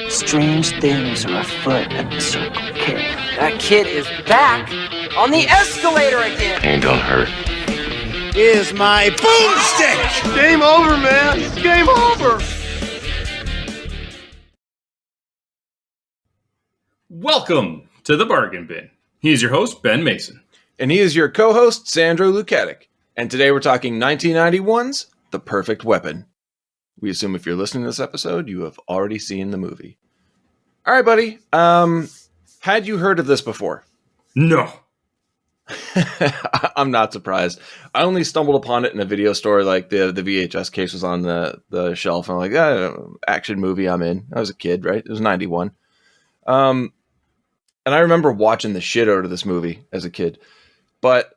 Strange things are afoot at the Circle K. That kid is back on the escalator again. Ain't gonna hurt. Here's my boomstick! Game over, man. It's game over. Welcome to the Bargain Bin. He's your host, Ben Mason. And he is your co-host, Sandro Lukatic. And today we're talking 1991's The Perfect Weapon. We assume if you're listening to this episode, you have already seen the movie. All right, buddy. Had you heard of this before? No. I'm not surprised. I only stumbled upon it in a video store. Like the VHS case was on the shelf. And I'm like, action movie I'm in. I was a kid, right? It was 91. And I remember watching the shit out of this movie as a kid. But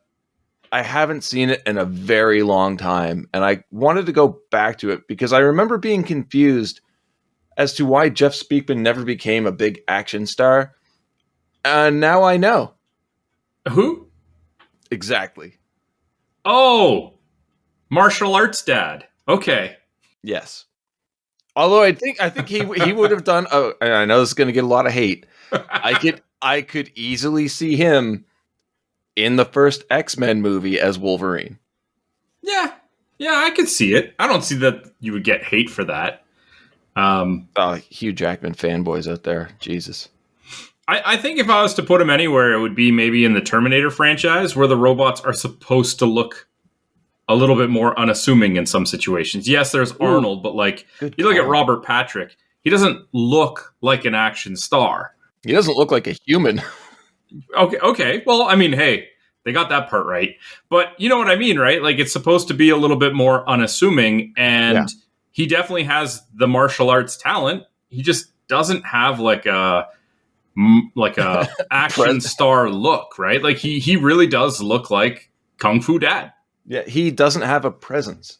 I haven't seen it in a very long time. And I wanted to go back to it because I remember being confused as to why Jeff Speakman never became a big action star. And now I know. Who? Exactly. Oh, martial arts dad. Okay. Yes. Although I think he would have done. And I know this is going to get a lot of hate. I could easily see him in the first X-Men movie as Wolverine. Yeah, I could see it. I don't see that you would get hate for that. Hugh Jackman fanboys out there. Jesus. I think if I was to put him anywhere, it would be maybe in the Terminator franchise, where the robots are supposed to look a little bit more unassuming in some situations. Yes, there's Arnold, but like you look at Robert Patrick, he doesn't look like an action star. He doesn't look like a human. Okay. Well, I mean, hey, they got that part right. But you know what I mean, right? Like it's supposed to be a little bit more unassuming, and he definitely has the martial arts talent. He just doesn't have like a action star look, right? Like he really does look like Kung Fu Dad. Yeah, he doesn't have a presence,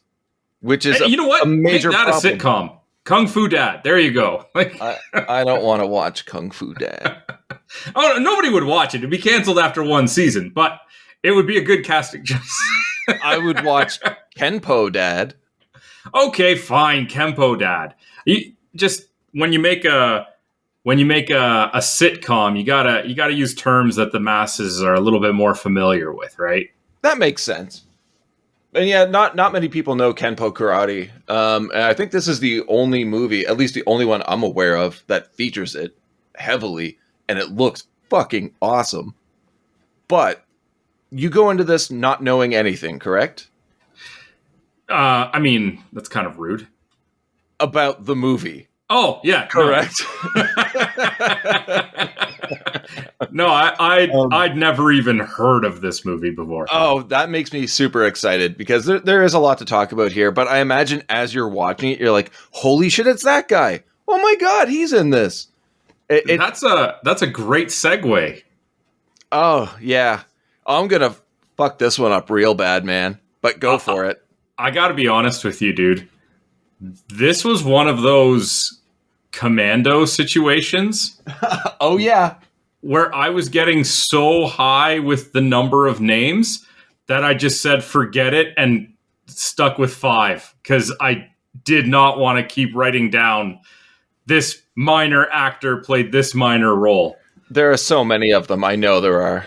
which is you know what? a major Make that problem. A sitcom. Kung Fu Dad. There you go. Like I don't want to watch Kung Fu Dad. Oh, nobody would watch it. It'd be canceled after one season, but it would be a good casting choice. I would watch Kenpo Dad. Okay, fine, Kenpo Dad. Just when you make a sitcom, you gotta use terms that the masses are a little bit more familiar with, right? That makes sense. And yeah, not many people know Kenpo Karate. And I think this is the only movie, at least the only one I'm aware of, that features it heavily, and it looks fucking awesome. But you go into this not knowing anything, correct? I mean, that's kind of rude. About the movie. Oh, yeah. Correct. No, I'd never even heard of this movie before. Oh, that makes me super excited because there is a lot to talk about here. But I imagine as you're watching it, you're like, holy shit, it's that guy. Oh my God, he's in this. That's a great segue. Oh, yeah. I'm going to fuck this one up real bad, man. But go for it. I got to be honest with you, dude. This was one of those Commando situations. Oh, yeah. Where I was getting so high with the number of names that I just said, forget it, and stuck with 5. Because I did not want to keep writing down this minor actor played this minor role. There are so many of them. I know there are.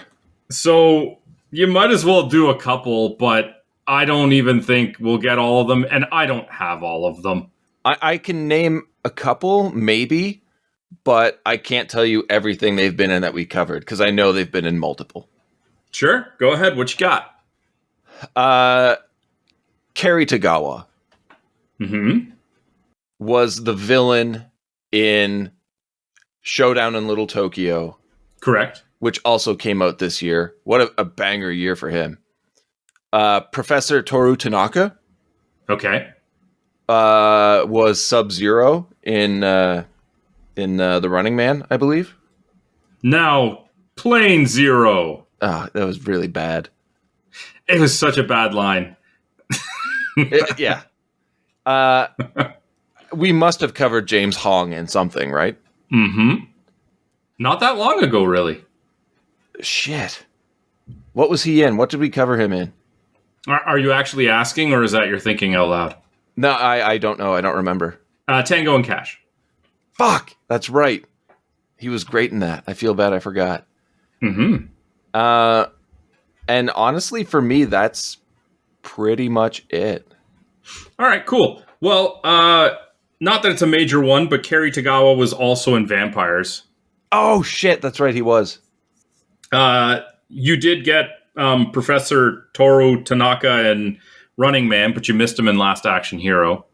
So you might as well do a couple, but I don't even think we'll get all of them, and I don't have all of them. I can name a couple, maybe, but I can't tell you everything they've been in that we covered, because I know they've been in multiple. Sure, go ahead. What you got? Cary Tagawa was the villain in Showdown in Little Tokyo. Correct. Which also came out this year. What a banger year for him. Professor Toru Tanaka. Okay. Was Sub-Zero in The Running Man, I believe. Now, Plane Zero. Oh, that was really bad. It was such a bad line. Yeah. We must have covered James Hong in something, right? Mm-hmm. Not that long ago, really. Shit. What was he in? What did we cover him in? Are you actually asking, or is that you're thinking out loud? No, I don't know. I don't remember. Tango and Cash. Fuck, that's right. He was great in that. I feel bad I forgot. Mm-hmm. And honestly, for me, that's pretty much it. All right, cool. Well, not that it's a major one, but Cary Tagawa was also in Vampires. Oh, shit, that's right, he was. You did get Professor Toru Tanaka in Running Man, but you missed him in Last Action Hero.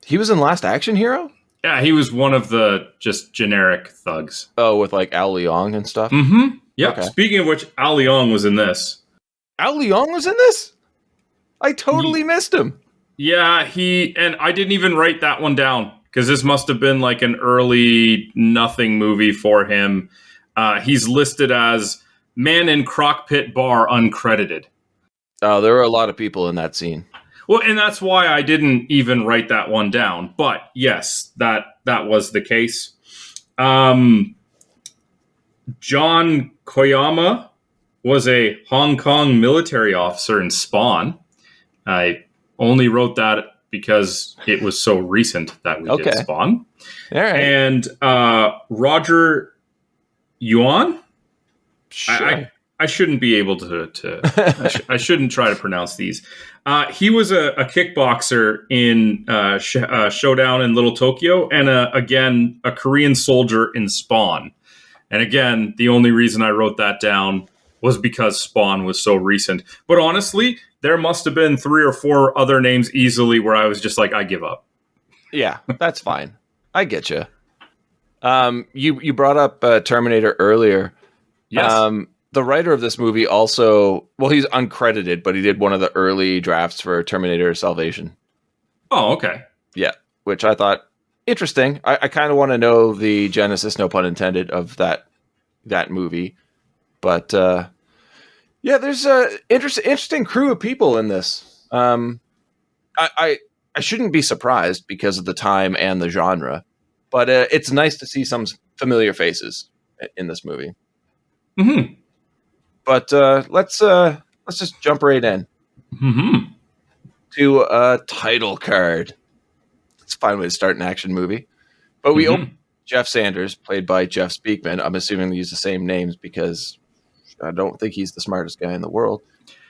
He was in Last Action Hero? Yeah, he was one of the just generic thugs. Oh, with like Al Leong and stuff? Mm-hmm. Yeah. Okay. Speaking of which, Al Leong was in this. Al Leong was in this? I totally missed him. Yeah, and I didn't even write that one down because this must have been like an early nothing movie for him. He's listed as Man in Crockpit Bar uncredited. Oh, there were a lot of people in that scene. Well, and that's why I didn't even write that one down. But yes, that was the case. John Koyama was a Hong Kong military officer in Spawn. I only wrote that because it was so recent that we did Spawn. All right. And Roger Yuan? Sure. I shouldn't be able to I shouldn't try to pronounce these. He was a kickboxer in Showdown in Little Tokyo, and again, a Korean soldier in Spawn. And again, the only reason I wrote that down was because Spawn was so recent. But honestly, there must have been 3 or 4 other names easily where I was just like, I give up. Yeah, that's fine. I get you. You brought up Terminator earlier. Yes. The writer of this movie also, well, he's uncredited, but he did one of the early drafts for Terminator Salvation. Oh, okay. Yeah, which I thought interesting. I kind of want to know the genesis, no pun intended, of that movie. But yeah, there's a interesting crew of people in this. I shouldn't be surprised because of the time and the genre, but it's nice to see some familiar faces in this movie. Mm-hmm. But let's just jump right in to a title card. It's a fine way to start an action movie. But we open Jeff Sanders, played by Jeff Speakman. I'm assuming they use the same names because I don't think he's the smartest guy in the world.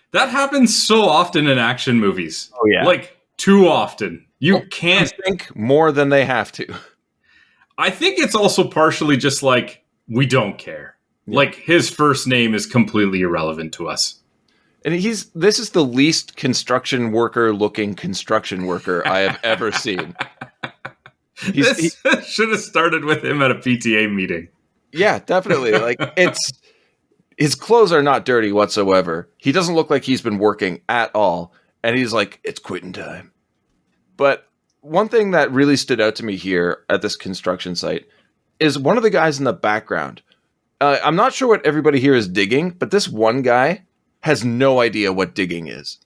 That happens so often in action movies. Oh, yeah. Like, too often. You can't think more than they have to. I think it's also partially just like, we don't care. Yeah. Like, his first name is completely irrelevant to us. And this is the least construction worker looking construction worker I have ever seen. He should have started with him at a PTA meeting. Yeah, definitely. Like, his clothes are not dirty whatsoever. He doesn't look like he's been working at all. And he's like, it's quitting time. But one thing that really stood out to me here at this construction site is one of the guys in the background. I'm not sure what everybody here is digging, but this one guy has no idea what digging is.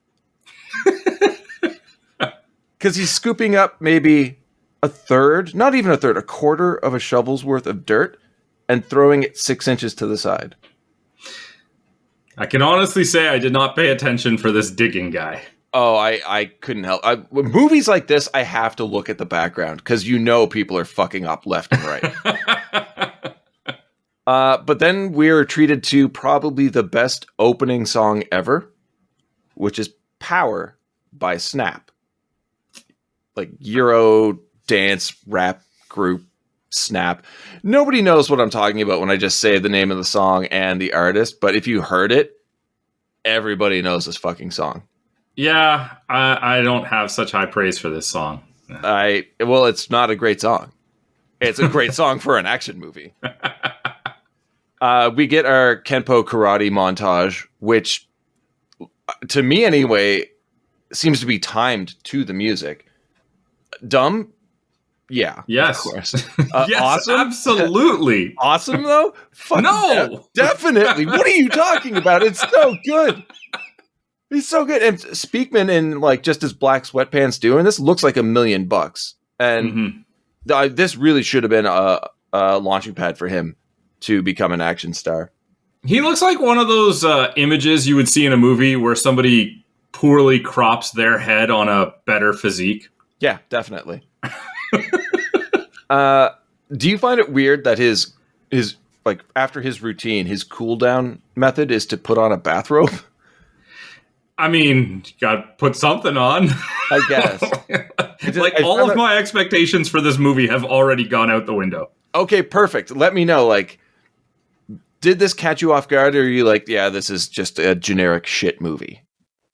Because he's scooping up maybe a third, not even a third, a quarter of a shovel's worth of dirt and throwing it 6 inches to the side. I can honestly say I did not pay attention for this digging guy. Oh, I couldn't help. With movies like this, I have to look at the background because you know people are fucking up left and right. But then we're treated to probably the best opening song ever, which is Power by Snap. Like Euro dance rap group Snap. Nobody knows what I'm talking about when I just say the name of the song and the artist, but if you heard it, everybody knows this fucking song. Yeah, I don't have such high praise for this song. Well, it's not a great song. It's a great song for an action movie. We get our Kenpo karate montage, which, to me anyway, seems to be timed to the music. Dumb? Yeah. Yes. Of course. Yes, awesome? Absolutely. Awesome, though? Fuck no! Definitely. What are you talking about? It's so good. He's so good. And Speakman in like just his black sweatpants doing this looks like $1 million. And this really should have been a launching pad for him to become an action star. He looks like one of those images you would see in a movie where somebody poorly crops their head on a better physique. Yeah, definitely. Do you find it weird that his like after his routine, his cool down method is to put on a bathrobe? I mean, you got to put something on. I guess. Like, all of my expectations for this movie have already gone out the window. Okay, perfect. Let me know, like, did this catch you off guard, or are you like, yeah, this is just a generic shit movie?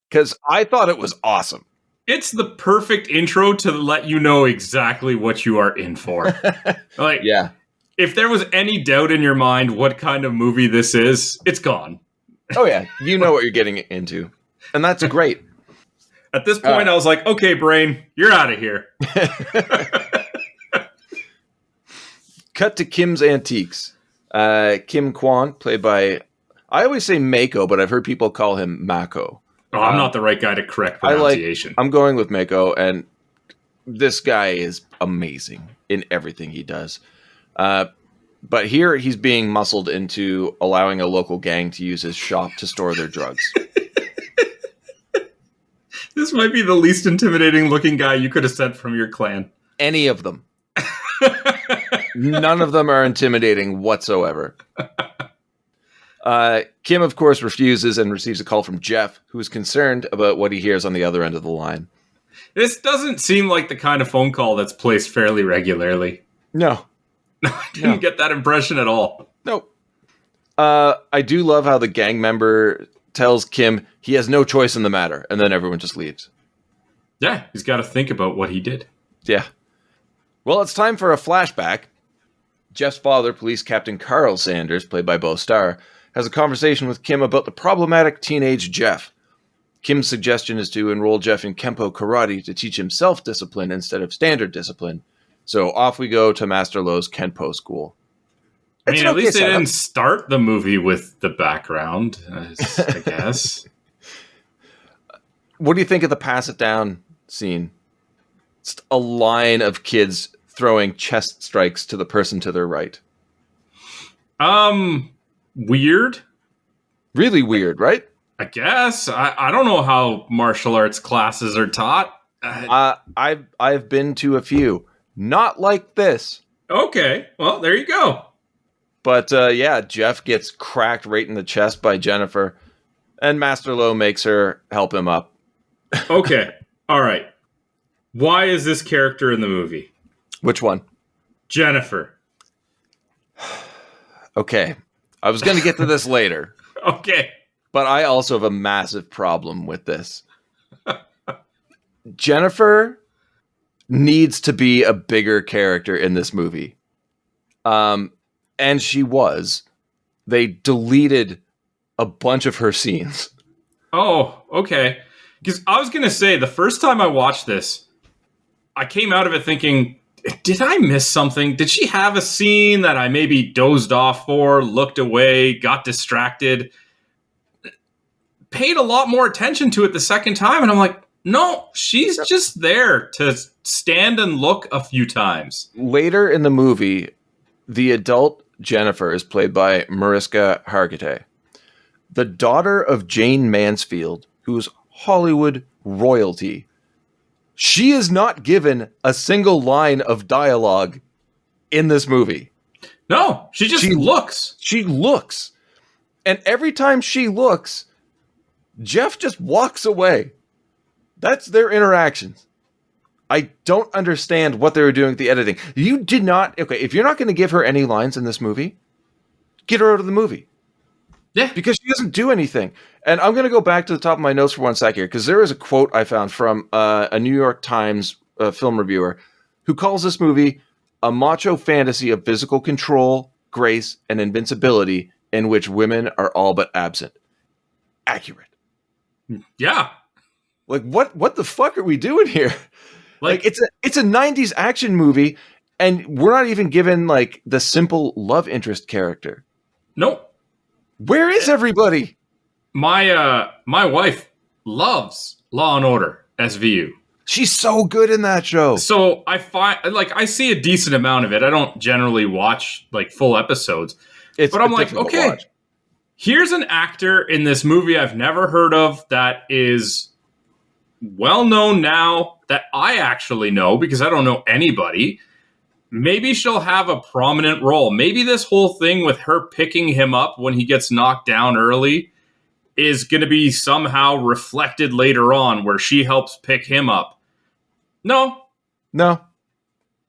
Because I thought it was awesome. It's the perfect intro to let you know exactly what you are in for. Like, Yeah. if there was any doubt in your mind what kind of movie this is, it's gone. Oh, yeah. You know what you're getting into. And that's great. At this point, I was like, okay, brain, you're out of here. Cut to Kim's Antiques. Kim Kwan, played by, I always say Mako, but I've heard people call him Mako. Oh, I'm not the right guy to correct pronunciation. I'm going with Mako, and this guy is amazing in everything he does. But here he's being muscled into allowing a local gang to use his shop to store their drugs. This might be the least intimidating looking guy you could have sent from your clan. Any of them. None of them are intimidating whatsoever. Kim, of course, refuses and receives a call from Jeff, who is concerned about what he hears on the other end of the line. This doesn't seem like the kind of phone call that's placed fairly regularly. No. I didn't get that impression at all. Nope. I do love how the gang member tells Kim he has no choice in the matter, and then everyone just leaves. Yeah, he's got to think about what he did. Yeah. Well, it's time for a flashback. Jeff's father, Police Captain Carl Sanders, played by Beau Starr, has a conversation with Kim about the problematic teenage Jeff. Kim's suggestion is to enroll Jeff in Kempo Karate to teach him self-discipline instead of standard discipline. So off we go to Master Lowe's Kenpo school. I mean, at least they didn't start the movie with the background, I guess. What do you think of the pass it down scene? It's a line of kids throwing chest strikes to the person to their right. Weird. Really weird, right? I guess. I don't know how martial arts classes are taught. I've been to a few. Not like this. Okay. Well, there you go. But yeah, Jeff gets cracked right in the chest by Jennifer, and Master Lowe makes her help him up. Okay. All right. Why is this character in the movie? Which one? Jennifer. Okay. I was going to get to this later. Okay. But I also have a massive problem with this. Jennifer needs to be a bigger character in this movie. And she was. They deleted a bunch of her scenes. Oh, okay. Because I was going to say, the first time I watched this, I came out of it thinking, did I miss something? Did she have a scene that I maybe dozed off for, looked away, got distracted? Paid a lot more attention to it the second time, and I'm like, no, she's just there to stand and look a few times. Later in the movie, the adult Jennifer is played by Mariska Hargitay, the daughter of Jane Mansfield, who's Hollywood royalty. She is not given a single line of dialogue in this movie. No, she looks. She looks. And every time she looks, Jeff just walks away. That's their interactions. I don't understand what they were doing with the editing. You did not... Okay, if you're not going to give her any lines in this movie, get her out of the movie. Yeah. Because she doesn't do anything. And I'm going to go back to the top of my notes for one sec here, because there is a quote I found from a New York Times film reviewer who calls this movie a macho fantasy of physical control, grace, and invincibility in which women are all but absent. Accurate. Yeah. Like, what the fuck are we doing here? Like it's a 90s action movie, and we're not even given, like, the simple love interest character. Nope. Where is everybody? My wife loves Law and Order SVU. She's so good in that show. So I see a decent amount of it. I don't generally watch like full episodes, but I'm like, okay, here's an actor in this movie I've never heard of that is well known now that I actually know because I don't know anybody. maybe she'll have a prominent role. Maybe this whole thing with her picking him up when he gets knocked down early is going to be somehow reflected later on where she helps pick him up. No,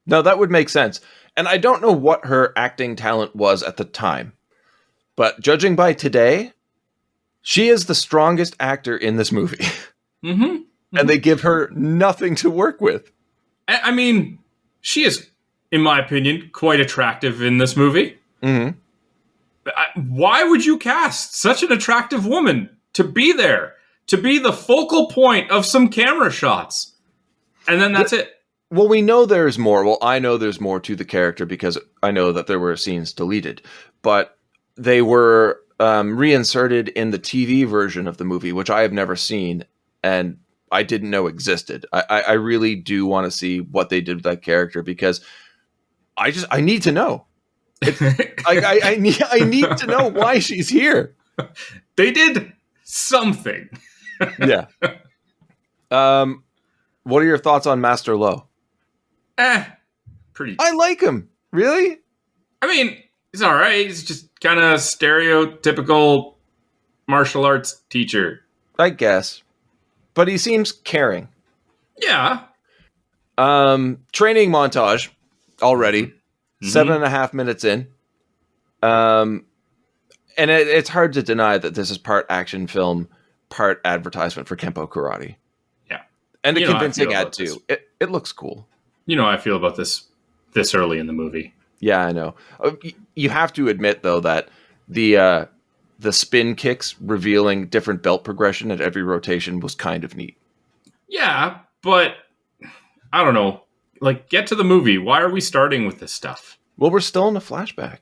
that would make sense. And I don't know what her acting talent was at the time, but judging by today, she is the strongest actor in this movie. Mm-hmm. Mm-hmm. And they give her nothing to work with. I mean, she is, in my opinion, quite attractive in this movie. Mm-hmm. Why would you cast such an attractive woman to be there, to be the focal point of some camera shots? And then that's it. Well, we know there's more. Well, I know there's more to the character because I know that there were scenes deleted. But they were reinserted in the TV version of the movie, which I have never seen and I didn't know existed. I really do want to see what they did with that character because I need to know. I need to know why she's here. They did something. Yeah. What are your thoughts on Master Lo? Pretty. I like him. Really? I mean, he's all right. He's just kind of stereotypical martial arts teacher, I guess. But he seems caring. Yeah. Training montage already. Mm-hmm. 7.5 minutes in. And it's hard to deny that this is part action film, part advertisement for Kempo Karate. Yeah. And a convincing ad, too. It looks cool. You know how I feel about this early in the movie. Yeah, I know. You have to admit, though, that the spin kicks revealing different belt progression at every rotation was kind of neat. Yeah, but I don't know. Like, get to the movie. Why are we starting with this stuff? Well, we're still in a flashback.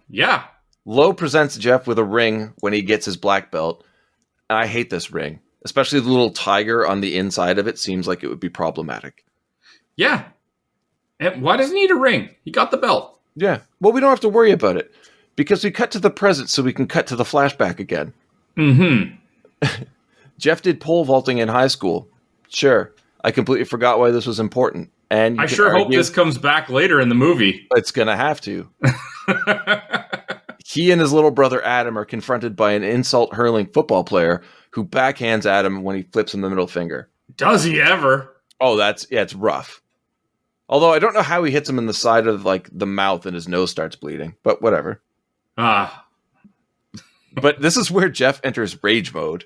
Yeah. Lo presents Jeff with a ring when he gets his black belt. And I hate this ring. Especially the little tiger on the inside of it seems like it would be problematic. Yeah. And why doesn't he need a ring? He got the belt. Yeah. Well, we don't have to worry about it. Because we cut to the present so we can cut to the flashback again. Mm-hmm. Jeff did pole vaulting in high school. Sure. I completely forgot why this was important. And I sure hope this comes back later in the movie. It's going to have to. He and his little brother Adam are confronted by an insult-hurling football player who backhands Adam when he flips him the middle finger. Does he ever? Oh, it's rough. Although I don't know how he hits him in the side of like the mouth and his nose starts bleeding, but whatever. But this is where Jeff enters rage mode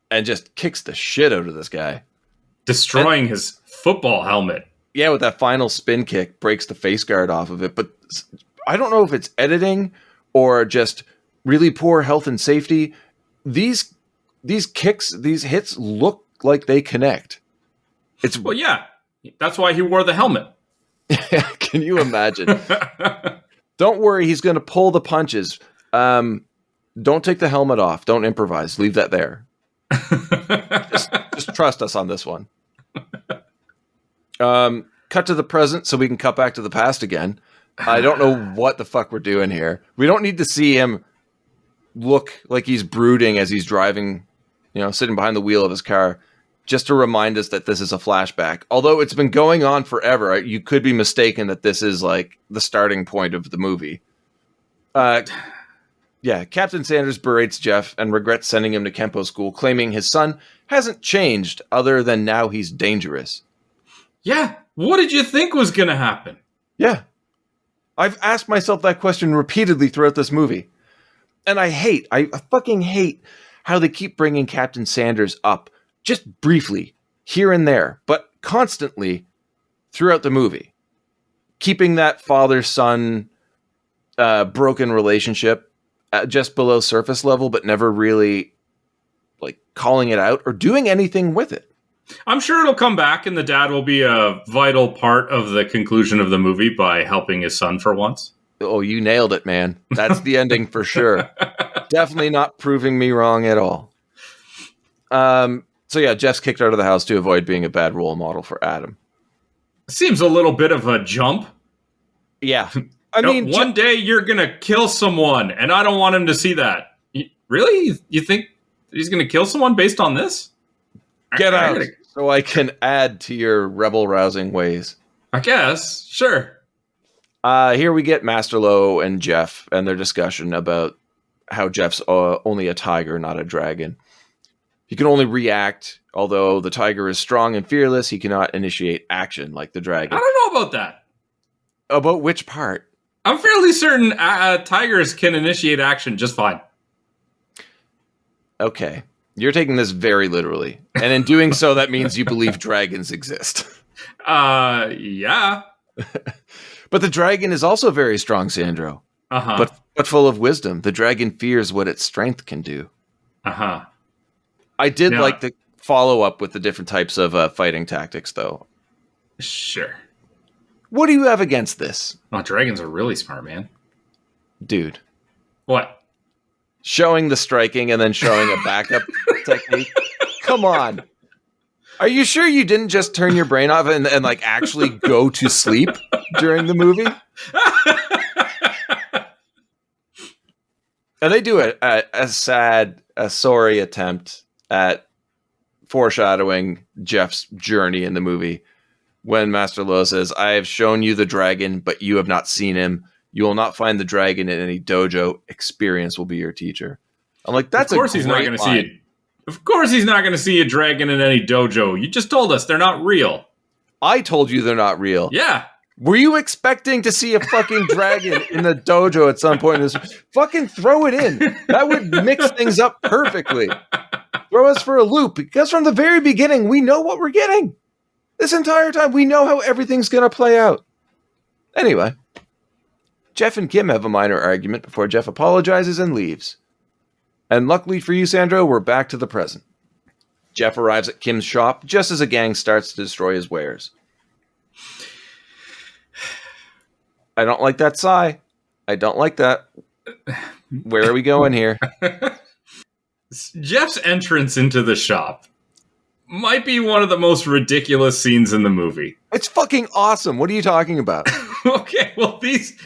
and just kicks the shit out of this guy. Destroying his football helmet. Yeah, with that final spin kick, breaks the face guard off of it. But I don't know if it's editing or just really poor health and safety. These kicks, these hits look like they connect. Well, yeah. That's why he wore the helmet. Can you imagine? Don't worry, he's going to pull the punches. Don't take the helmet off. Don't improvise. Leave that there. just trust us on this one. Cut to the present so we can cut back to the past again. I don't know what the fuck we're doing here. We don't need to see him look like he's brooding as he's driving, sitting behind the wheel of his car, just to remind us that this is a flashback. Although it's been going on forever, you could be mistaken that this is like the starting point of the movie. Captain Sanders berates Jeff and regrets sending him to Kempo school, claiming his son hasn't changed other than now he's dangerous. Yeah, what did you think was going to happen? Yeah. I've asked myself that question repeatedly throughout this movie. And I fucking hate how they keep bringing Captain Sanders up just briefly, here and there, but constantly throughout the movie. Keeping that father-son broken relationship just below surface level, but never really like calling it out or doing anything with it. I'm sure it'll come back and the dad will be a vital part of the conclusion of the movie by helping his son for once. Oh, you nailed it, man. That's the ending for sure. Definitely not proving me wrong at all. So yeah, Jeff's kicked out of the house to avoid being a bad role model for Adam. Seems a little bit of a jump. Yeah. I mean, one day you're going to kill someone, and I don't want him to see that. Really? You think he's going to kill someone based on this? Get out so I can add to your rebel-rousing ways. I guess. Sure. Here we get Master Lo and Jeff and their discussion about how Jeff's only a tiger, not a dragon. He can only react, although the tiger is strong and fearless, he cannot initiate action like the dragon. I don't know about that. About which part? I'm fairly certain tigers can initiate action just fine. Okay. You're taking this very literally. And in doing so, that means you believe dragons exist. Yeah. But the dragon is also very strong, Sandro. Uh-huh. But full of wisdom. The dragon fears what its strength can do. Uh-huh. I did like the follow-up with the different types of fighting tactics, though. Sure. What do you have against this? Oh, dragons are really smart, man. Dude. What? Showing the striking and then showing a backup technique? Come on. Are you sure you didn't just turn your brain off and like actually go to sleep during the movie? And they do a sorry attempt at foreshadowing Jeff's journey in the movie when Master Lo says, I have shown you the dragon, but you have not seen him. You will not find the dragon in any dojo. Experience will be your teacher. I'm like, that's of course he's not going to see it. Of course he's not going to see a dragon in any dojo. You just told us they're not real. I told you they're not real. Yeah. Were you expecting to see a fucking dragon in the dojo at some point in this? Fucking throw it in. That would mix things up perfectly. Throw us for a loop. Because from the very beginning, we know what we're getting. This entire time, we know how everything's going to play out. Anyway, Jeff and Kim have a minor argument before Jeff apologizes and leaves. And luckily for you, Sandro, we're back to the present. Jeff arrives at Kim's shop just as a gang starts to destroy his wares. I don't like that sigh. I don't like that. Where are we going here? Jeff's entrance into the shop might be one of the most ridiculous scenes in the movie. It's fucking awesome. What are you talking about? Okay, well, these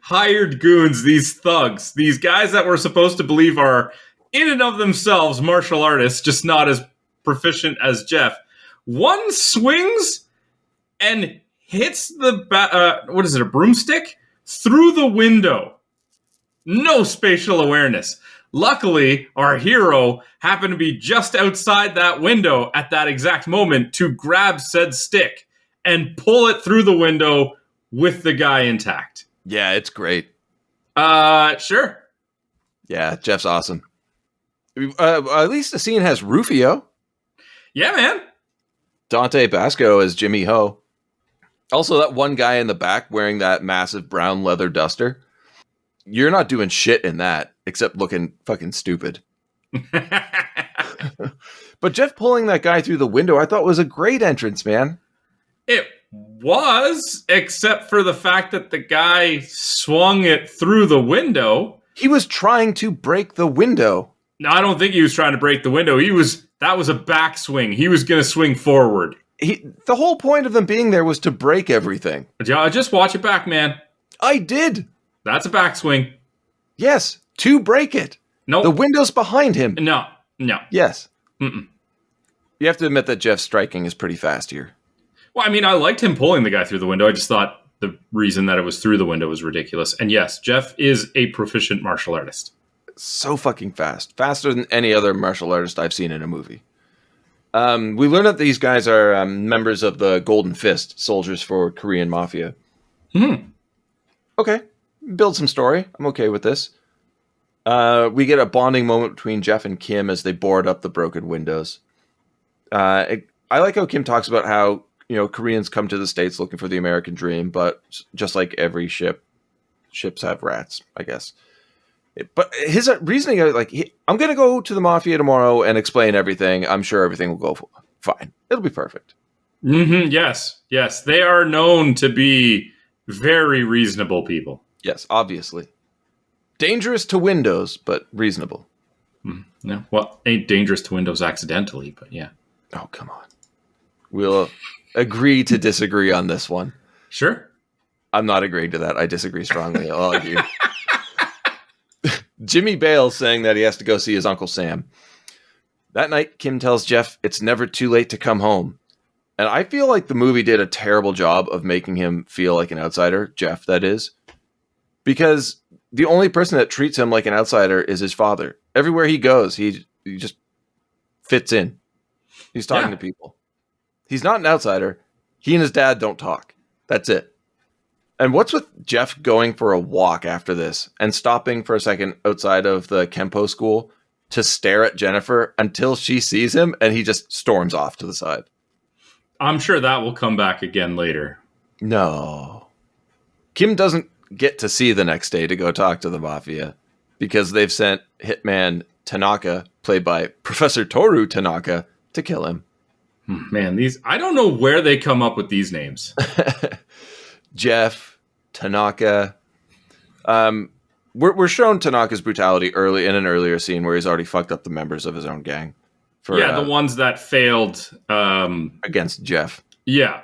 hired goons, these thugs, these guys that we're supposed to believe are in and of themselves martial artists, just not as proficient as Jeff. One swings and hits the a broomstick through the window. No spatial awareness. Luckily, our hero happened to be just outside that window at that exact moment to grab said stick and pull it through the window with the guy intact. Yeah, it's great. Sure. Yeah, Jeff's awesome. At least the scene has Rufio. Yeah, man. Dante Basco as Jimmy Ho. Also, that one guy in the back wearing that massive brown leather duster. You're not doing shit in that, except looking fucking stupid. But Jeff pulling that guy through the window, I thought was a great entrance, man. It was, except for the fact that the guy swung it through the window. He was trying to break the window. No, I don't think he was trying to break the window. That was a backswing. He was going to swing forward. The whole point of them being there was to break everything. Yeah, just watch it back, man. I did. That's a backswing. Yes, to break it. No. The window's behind him. No. Yes. Mm-mm. You have to admit that Jeff's striking is pretty fast here. Well, I mean, I liked him pulling the guy through the window. I just thought the reason that it was through the window was ridiculous. And yes, Jeff is a proficient martial artist. So fucking fast. Faster than any other martial artist I've seen in a movie. We learn that these guys are members of the Golden Fist, soldiers for Korean mafia. Okay. Build some story. I'm okay with this. We get a bonding moment between Jeff and Kim as they board up the broken windows. I like how Kim talks about how, Koreans come to the States looking for the American dream, but just like every ship, ships have rats, I guess. But his reasoning, I'm going to go to the mafia tomorrow and explain everything. I'm sure everything will go fine. It'll be perfect. Mm-hmm. Yes. They are known to be very reasonable people. Yes, obviously. Dangerous to windows, but reasonable. No, well, ain't dangerous to windows accidentally, but yeah. Oh, come on. We'll agree to disagree on this one. Sure. I'm not agreeing to that. I disagree strongly. I'll argue. Jimmy Bale's saying that he has to go see his Uncle Sam. That night, Kim tells Jeff it's never too late to come home. And I feel like the movie did a terrible job of making him feel like an outsider, Jeff, that is. Because the only person that treats him like an outsider is his father. Everywhere he goes, he just fits in. He's talking to people. He's not an outsider. He and his dad don't talk. That's it. And what's with Jeff going for a walk after this and stopping for a second outside of the Kempo school to stare at Jennifer until she sees him and he just storms off to the side? I'm sure that will come back again later. No. Kim doesn't get to see the next day to go talk to the mafia because they've sent Hitman Tanaka, played by Professor Toru Tanaka, to kill him. Man, I don't know where they come up with these names. Jeff, Tanaka. We're shown Tanaka's brutality early in an earlier scene where he's already fucked up the members of his own gang. The ones that failed against Jeff. Yeah,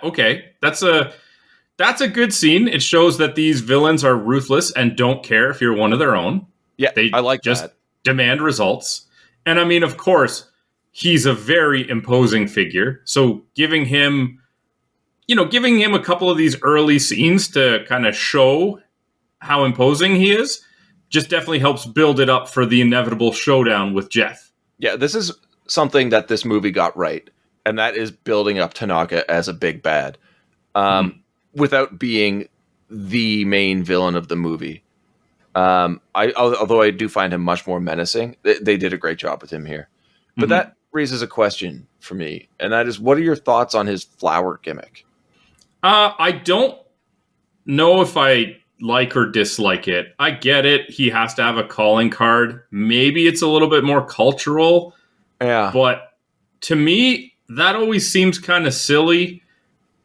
okay. That's a good scene. It shows that these villains are ruthless and don't care if you're one of their own. Yeah, I like just that. Demand results. And I mean, of course, he's a very imposing figure. So giving him a couple of these early scenes to kind of show how imposing he is just definitely helps build it up for the inevitable showdown with Jeff. Yeah, this is something that this movie got right, and that is building up Tanaka as a big bad without being the main villain of the movie. Although I do find him much more menacing, they did a great job with him here. But that raises a question for me, and that is, what are your thoughts on his flower gimmick? I don't know if I like or dislike it. I get it. He has to have a calling card. Maybe it's a little bit more cultural. Yeah. But to me, that always seems kind of silly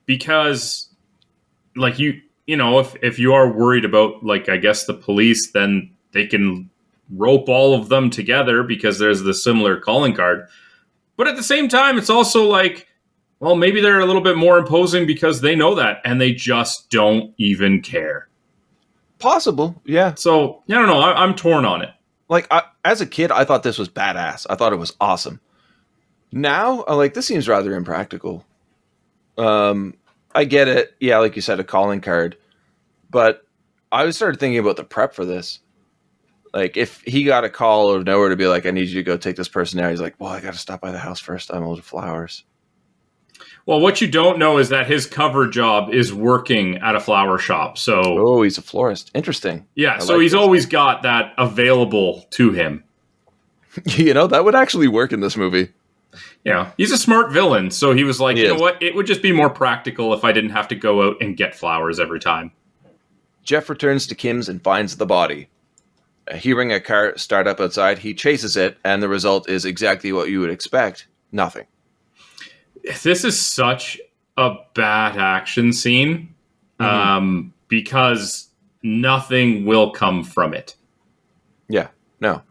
because, like, if you are worried about, like, I guess the police, then they can rope all of them together because there's the similar calling card. But at the same time, it's also like, well, maybe they're a little bit more imposing because they know that and they just don't even care. Possible, yeah. So, I don't know. I'm torn on it. Like, as a kid, I thought this was badass. I thought it was awesome. Now, I'm like, this seems rather impractical. I get it. Yeah, like you said, a calling card. But I started thinking about the prep for this. Like, if he got a call out of nowhere to be like, I need you to go take this person out, he's like, well, I got to stop by the house first. I'm out of flowers. Well, what you don't know is that his cover job is working at a flower shop. So, he's a florist. Interesting. Yeah, so he's always got that available to him. That would actually work in this movie. Yeah, he's a smart villain. So he was like, you know what? It would just be more practical if I didn't have to go out and get flowers every time. Jeff returns to Kim's and finds the body. Hearing a car start up outside, he chases it, and the result is exactly what you would expect. Nothing. This is such a bad action scene because nothing will come from it. Yeah, no.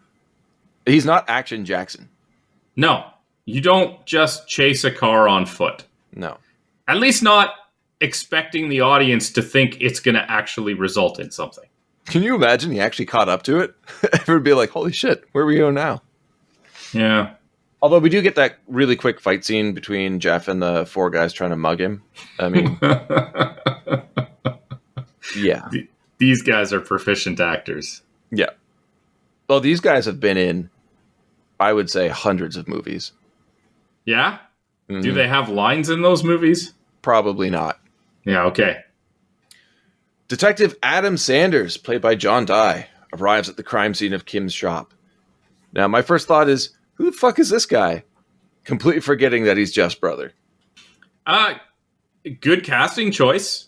He's not Action Jackson. No, you don't just chase a car on foot. No. At least not expecting the audience to think it's going to actually result in something. Can you imagine he actually caught up to it? Everyone would be like, holy shit, where are we going now? Yeah. Although we do get that really quick fight scene between Jeff and the four guys trying to mug him. I mean, yeah. These guys are proficient actors. Yeah. Well, these guys have been in, I would say, hundreds of movies. Yeah? Mm-hmm. Do they have lines in those movies? Probably not. Yeah, okay. Detective Adam Sanders, played by John Dye, arrives at the crime scene of Kim's shop. Now, my first thought is, who the fuck is this guy? Completely forgetting that he's Jeff's brother. Good casting choice.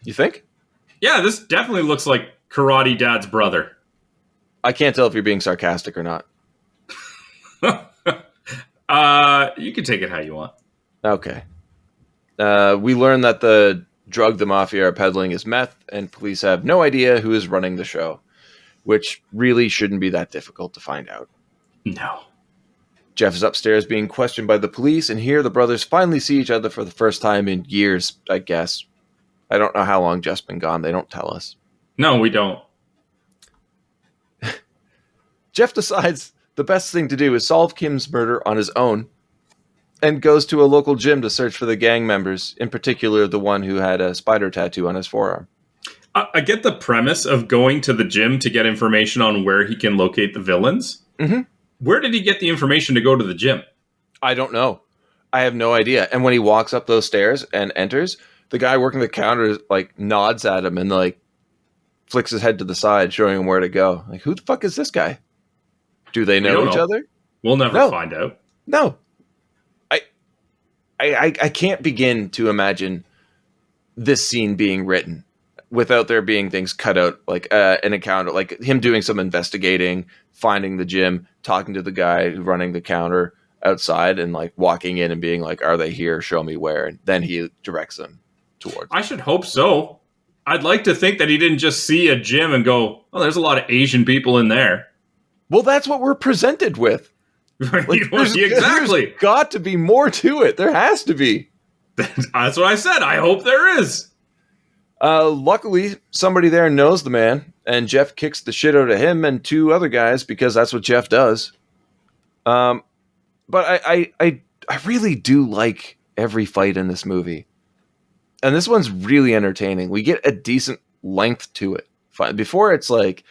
You think? Yeah, this definitely looks like Karate Dad's brother. I can't tell if you're being sarcastic or not. You can take it how you want. Okay. We learn that the drug the mafia are peddling is meth, and police have no idea who is running the show, which really shouldn't be that difficult to find out. No. Jeff is upstairs being questioned by the police, and here the brothers finally see each other for the first time in years, I guess. I don't know how long Jeff's been gone. They don't tell us. No, we don't. Jeff decides the best thing to do is solve Kim's murder on his own, and goes to a local gym to search for the gang members, in particular the one who had a spider tattoo on his forearm. I get the premise of going to the gym to get information on where he can locate the villains. Mm-hmm. Where did he get the information to go to the gym? I don't know. I have no idea. And when he walks up those stairs and enters, the guy working the counter like nods at him and like flicks his head to the side, showing him where to go. Like, who the fuck is this guy? Do they know each other? We'll never find out. No. I can't begin to imagine this scene being written without there being things cut out, like an encounter, like him doing some investigating, finding the gym, talking to the guy running the counter outside, and like walking in and being like, "Are they here? Show me where." And then he directs them towards. I should hope so. I'd like to think that he didn't just see a gym and go, "Oh, there's a lot of Asian people in there." Well, that's what we're presented with. Like, Exactly. There's got to be more to it. There has to be. That's what I said. I hope there is. Luckily, somebody there knows the man, and Jeff kicks the shit out of him and two other guys because that's what Jeff does. But I really do like every fight in this movie. And this one's really entertaining. We get a decent length to it. Before it's like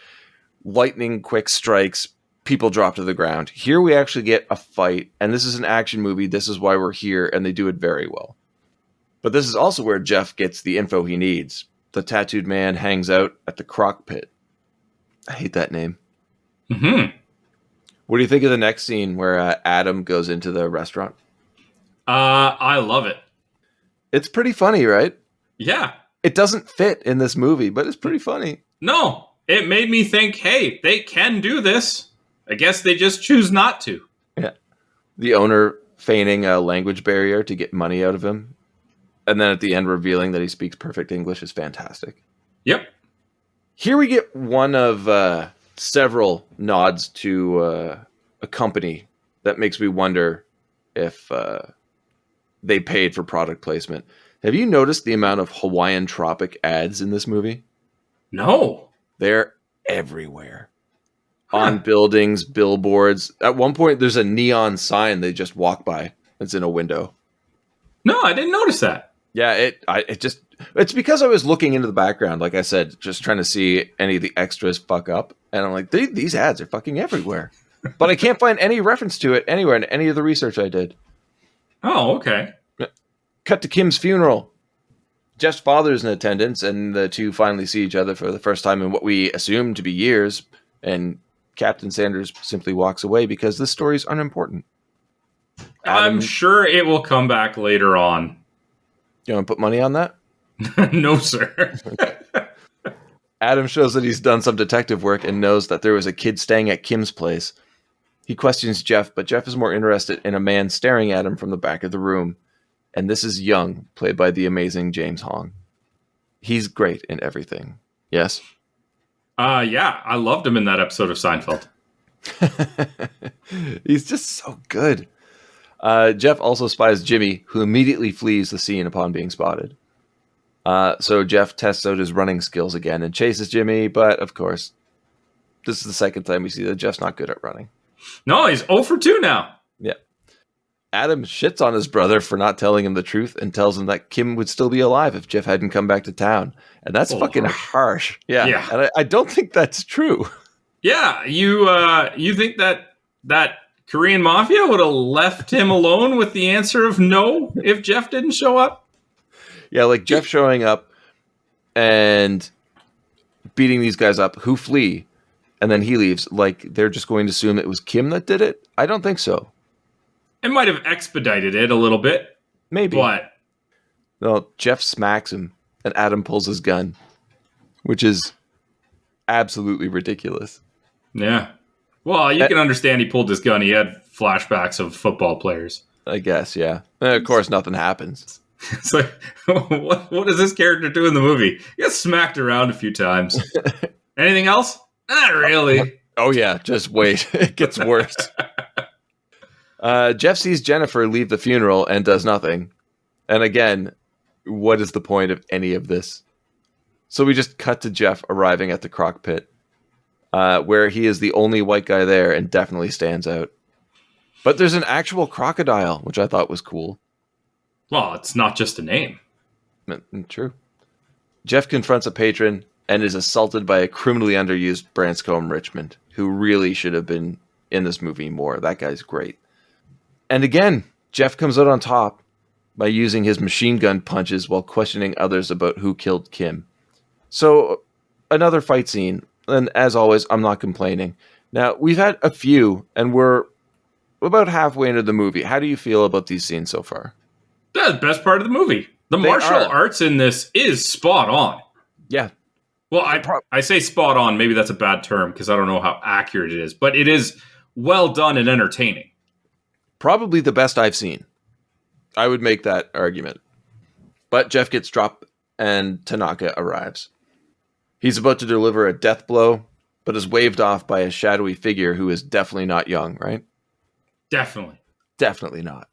lightning quick strikes, people drop to the ground. Here we actually get a fight, and this is an action movie. This is why we're here, and they do it very well. But this is also where Jeff gets the info he needs. The tattooed man hangs out at the crock pit. I hate that name. Mm-hmm. What do you think of the next scene where Adam goes into the restaurant? I love it. It's pretty funny, right? Yeah. It doesn't fit in this movie, but it's pretty funny. No, it made me think, hey, they can do this. I guess they just choose not to. Yeah. The owner feigning a language barrier to get money out of him. And then at the end revealing that he speaks perfect English is fantastic. Yep. Here we get one of several nods to a company that makes me wonder if they paid for product placement. Have you noticed the amount of Hawaiian Tropic ads in this movie? No. They're everywhere. On buildings, billboards. At one point, there's a neon sign they just walk by. It's in a window. No, I didn't notice that. Yeah, it's because I was looking into the background, like I said, just trying to see any of the extras fuck up. And I'm like, these ads are fucking everywhere. But I can't find any reference to it anywhere in any of the research I did. Oh, okay. Cut to Kim's funeral. Jeff's father's in attendance, and the two finally see each other for the first time in what we assume to be years. And Captain Sanders simply walks away because this story's unimportant. I'm sure it will come back later on. You want to put money on that? No, sir. Okay. Adam shows that he's done some detective work and knows that there was a kid staying at Kim's place. He questions Jeff, but Jeff is more interested in a man staring at him from the back of the room. And this is Young, played by the amazing James Hong. He's great in everything. Yes? Yeah, I loved him in that episode of Seinfeld. He's just so good. Jeff also spies Jimmy, who immediately flees the scene upon being spotted. So Jeff tests out his running skills again and chases Jimmy, but of course, this is the second time we see that Jeff's not good at running. No, he's 0 for 2 now. Yeah. Adam shits on his brother for not telling him the truth and tells him that Kim would still be alive if Jeff hadn't come back to town. And that's fucking harsh. Yeah. And I don't think that's true. Yeah, you think that Korean mafia would have left him alone with the answer of no if Jeff didn't show up? Yeah, like Jeff showing up and beating these guys up who flee, and then he leaves. Like, they're just going to assume it was Kim that did it? I don't think so. It might have expedited it a little bit. Maybe. But no, Jeff smacks him, and Adam pulls his gun, which is absolutely ridiculous. Yeah. Well, you can understand he pulled his gun. He had flashbacks of football players. I guess, yeah. And of course, nothing happens. It's like, what does this character do in the movie? He gets smacked around a few times. Anything else? Not really. Oh, yeah. Just wait. It gets worse. Jeff sees Jennifer leave the funeral and does nothing. And again, what is the point of any of this? So we just cut to Jeff arriving at the crock pit, where he is the only white guy there and definitely stands out. But there's an actual crocodile, which I thought was cool. Well, it's not just a name. True. Jeff confronts a patron and is assaulted by a criminally underused Branscombe Richmond, who really should have been in this movie more. That guy's great. And again, Jeff comes out on top by using his machine gun punches while questioning others about who killed Kim. So, another fight scene, and as always, I'm not complaining. Now, we've had a few, and we're about halfway into the movie. How do you feel about these scenes so far? That's the best part of the movie. The martial arts in this is spot on. Yeah. Well, I say spot on. Maybe that's a bad term because I don't know how accurate it is. But it is well done and entertaining. Probably the best I've seen. I would make that argument. But Jeff gets dropped and Tanaka arrives. He's about to deliver a death blow, but is waved off by a shadowy figure who is definitely not young, right? Definitely. Definitely not.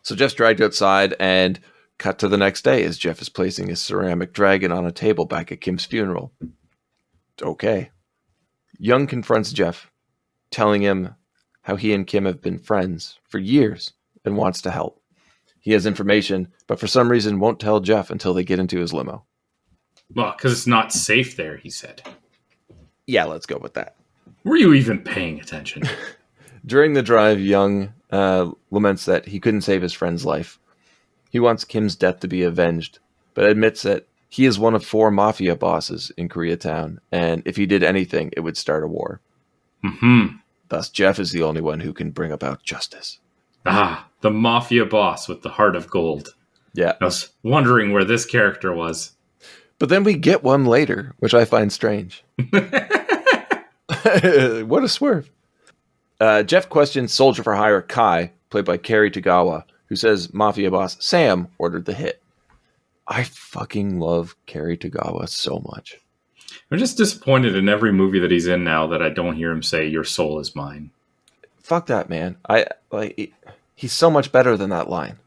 So Jeff's dragged outside and cut to the next day as Jeff is placing a ceramic dragon on a table back at Kim's funeral. Okay. Young confronts Jeff, telling him how he and Kim have been friends for years and wants to help. He has information, but for some reason won't tell Jeff until they get into his limo. Well, because it's not safe there, he said. Yeah, let's go with that. Were you even paying attention? During the drive, Young laments that he couldn't save his friend's life. He wants Kim's death to be avenged, but admits that he is one of 4 mafia bosses in Koreatown, and if he did anything, it would start a war. Mm-hmm. Thus, Jeff is the only one who can bring about justice. Ah, the mafia boss with the heart of gold. Yeah. I was wondering where this character was. But then we get one later, which I find strange. What a swerve. Jeff questions Soldier for Hire Kai, played by Cary Tagawa, who says mafia boss Sam ordered the hit. I fucking love Cary Tagawa so much. I'm just disappointed in every movie that he's in now that I don't hear him say, "Your soul is mine." Fuck that, man. He's so much better than that line.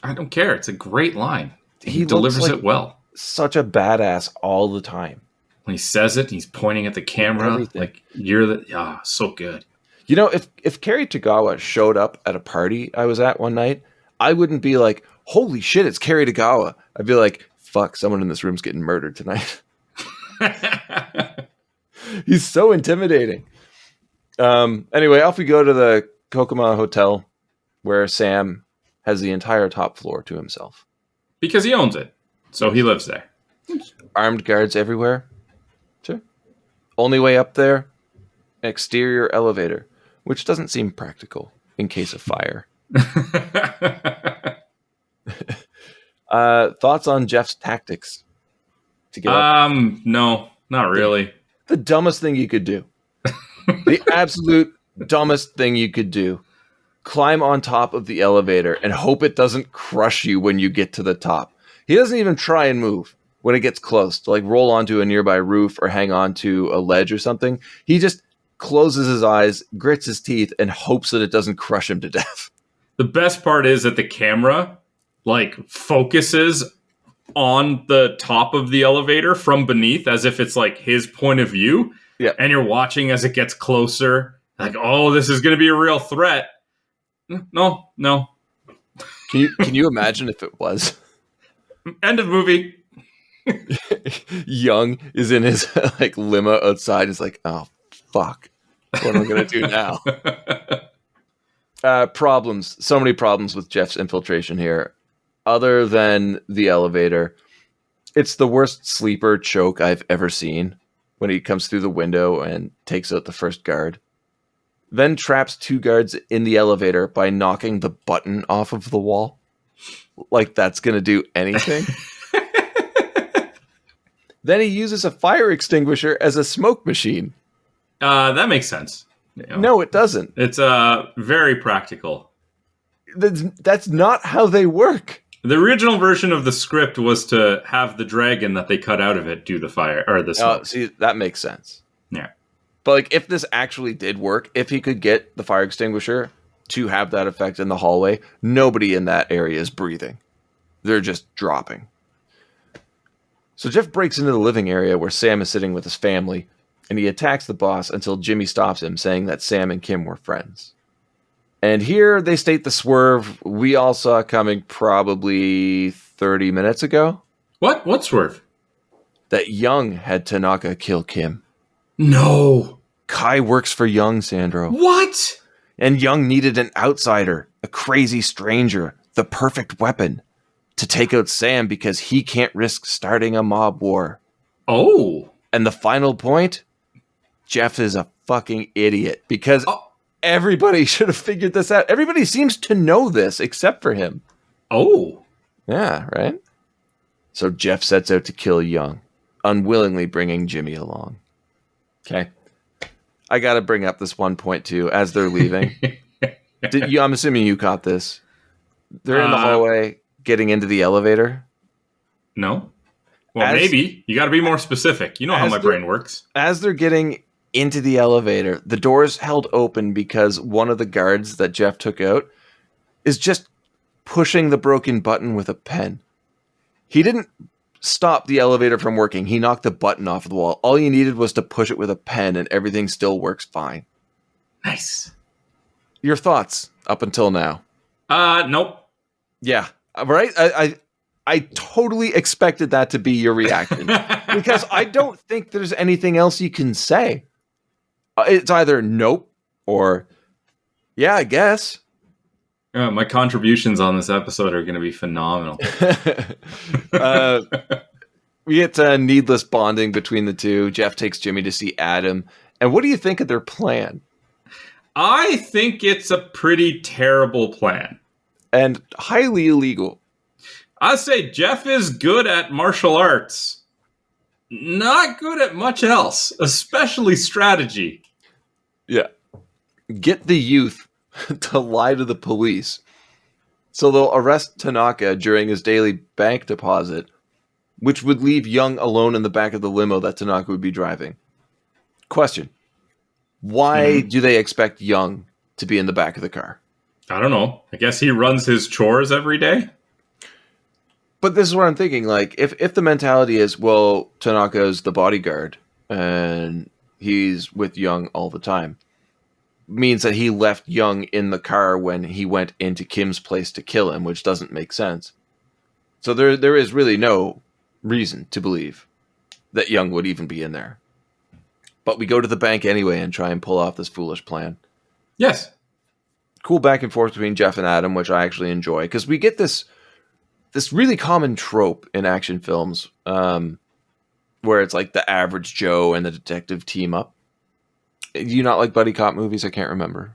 I don't care. It's a great line. He delivers looks like it well. Such a badass all the time. When he says it, he's pointing at the camera. Everything. Like, you're the... so good. You know, if Cary Tagawa showed up at a party I was at one night, I wouldn't be like, holy shit, it's Cary Tagawa. I'd be like, fuck, someone in this room's getting murdered tonight. He's so intimidating. Anyway, off we go to the Kokoma Hotel, where Sam has the entire top floor to himself. Because he owns it. So he lives there. Armed guards everywhere. Sure. Only way up there, exterior elevator, which doesn't seem practical in case of fire. Thoughts on Jeff's tactics to get up? No, not really. The dumbest thing you could do. The absolute dumbest thing you could do. Climb on top of the elevator and hope it doesn't crush you when you get to the top. He doesn't even try and move when it gets close to like roll onto a nearby roof or hang onto a ledge or something. He just closes his eyes, grits his teeth, and hopes that it doesn't crush him to death. The best part is that the camera like focuses on the top of the elevator from beneath as if it's like his point of view. Yeah. And you're watching as it gets closer. Like, oh, this is going to be a real threat. No. Can you imagine if it was? End of movie. Young is in his like limo outside. Is like, oh fuck, what am I gonna do now? Problems. So many problems with Jeff's infiltration here. Other than the elevator, it's the worst sleeper choke I've ever seen. When he comes through the window and takes out the first guard, then traps 2 guards in the elevator by knocking the button off of the wall. Like that's gonna do anything. Then he uses a fire extinguisher as a smoke machine. That makes sense. You know, No, it doesn't. it's very practical. That's not how they work. The original version of the script was to have the dragon that they cut out of it do the fire or the smoke. See, that makes sense. Yeah. But like, if this actually did work, if he could get the fire extinguisher to have that effect in the hallway, nobody in that area is breathing. They're just dropping. So Jeff breaks into the living area where Sam is sitting with his family, and he attacks the boss until Jimmy stops him, saying that Sam and Kim were friends. And here they state the swerve we all saw coming probably 30 minutes ago. What? What swerve? That Young had Tanaka kill Kim. No. Kai works for Young, Sandro. What? And Young needed an outsider, a crazy stranger, the perfect weapon to take out Sam because he can't risk starting a mob war. Oh. And the final point, Jeff is a fucking idiot because everybody should have figured this out. Everybody seems to know this except for him. Oh. Yeah, right? So Jeff sets out to kill Young, unwillingly bringing Jimmy along. Okay. I got to bring up this one point too as they're leaving. I'm assuming you caught this. They're in the hallway getting into the elevator. No. Well, maybe. You got to be more specific. You know how my brain works. As they're getting into the elevator, the door's held open because one of the guards that Jeff took out is just pushing the broken button with a pen. He didn't stop the elevator from working. He knocked the button off of the wall. All you needed was to push it with a pen and everything still works fine. Nice. Your thoughts up until now? Nope. Yeah. Right? I totally expected that to be your reaction because I don't think there's anything else you can say. It's either nope or yeah, I guess. My contributions on this episode are going to be phenomenal. We get needless bonding between the two. Jeff takes Jimmy to see Adam. And what do you think of their plan? I think it's a pretty terrible plan. And highly illegal. I say Jeff is good at martial arts. Not good at much else, especially strategy. Yeah. Get the youth to lie to the police. So they'll arrest Tanaka during his daily bank deposit, which would leave Young alone in the back of the limo that Tanaka would be driving. Question. Why do they expect Young to be in the back of the car? I don't know. I guess he runs his chores every day. But this is what I'm thinking. Like, if the mentality is, well, Tanaka's the bodyguard and he's with Young all the time, means that he left Young in the car when he went into Kim's place to kill him, which doesn't make sense. So there is really no reason to believe that Young would even be in there. But we go to the bank anyway and try and pull off this foolish plan. Yes. Cool back and forth between Jeff and Adam, which I actually enjoy, because we get this really common trope in action films where it's like the average Joe and the detective team up. Do you not like buddy cop movies? I can't remember.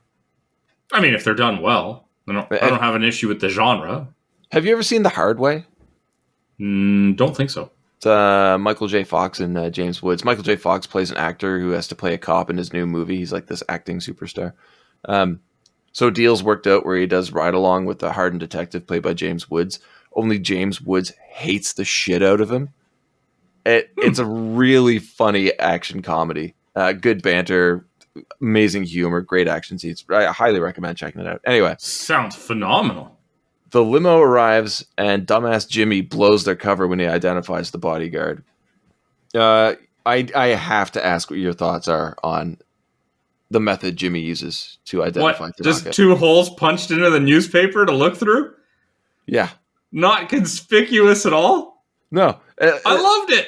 I mean, if they're done well, I don't have an issue with the genre. Have you ever seen The Hard Way? Don't think so. It's Michael J. Fox and James Woods. Michael J. Fox plays an actor who has to play a cop in his new movie. He's like this acting superstar. So deals worked out where he does ride along with the hardened detective played by James Woods. Only James Woods hates the shit out of him. It's a really funny action comedy. Good banter, amazing humor, great action scenes. I highly recommend checking it out. Anyway. Sounds phenomenal. The limo arrives and dumbass Jimmy blows their cover when he identifies the bodyguard. I have to ask what your thoughts are on the method Jimmy uses to identify What? Tanaka. Just 2 holes punched into the newspaper to look through? Yeah. Not conspicuous at all? No. I loved it.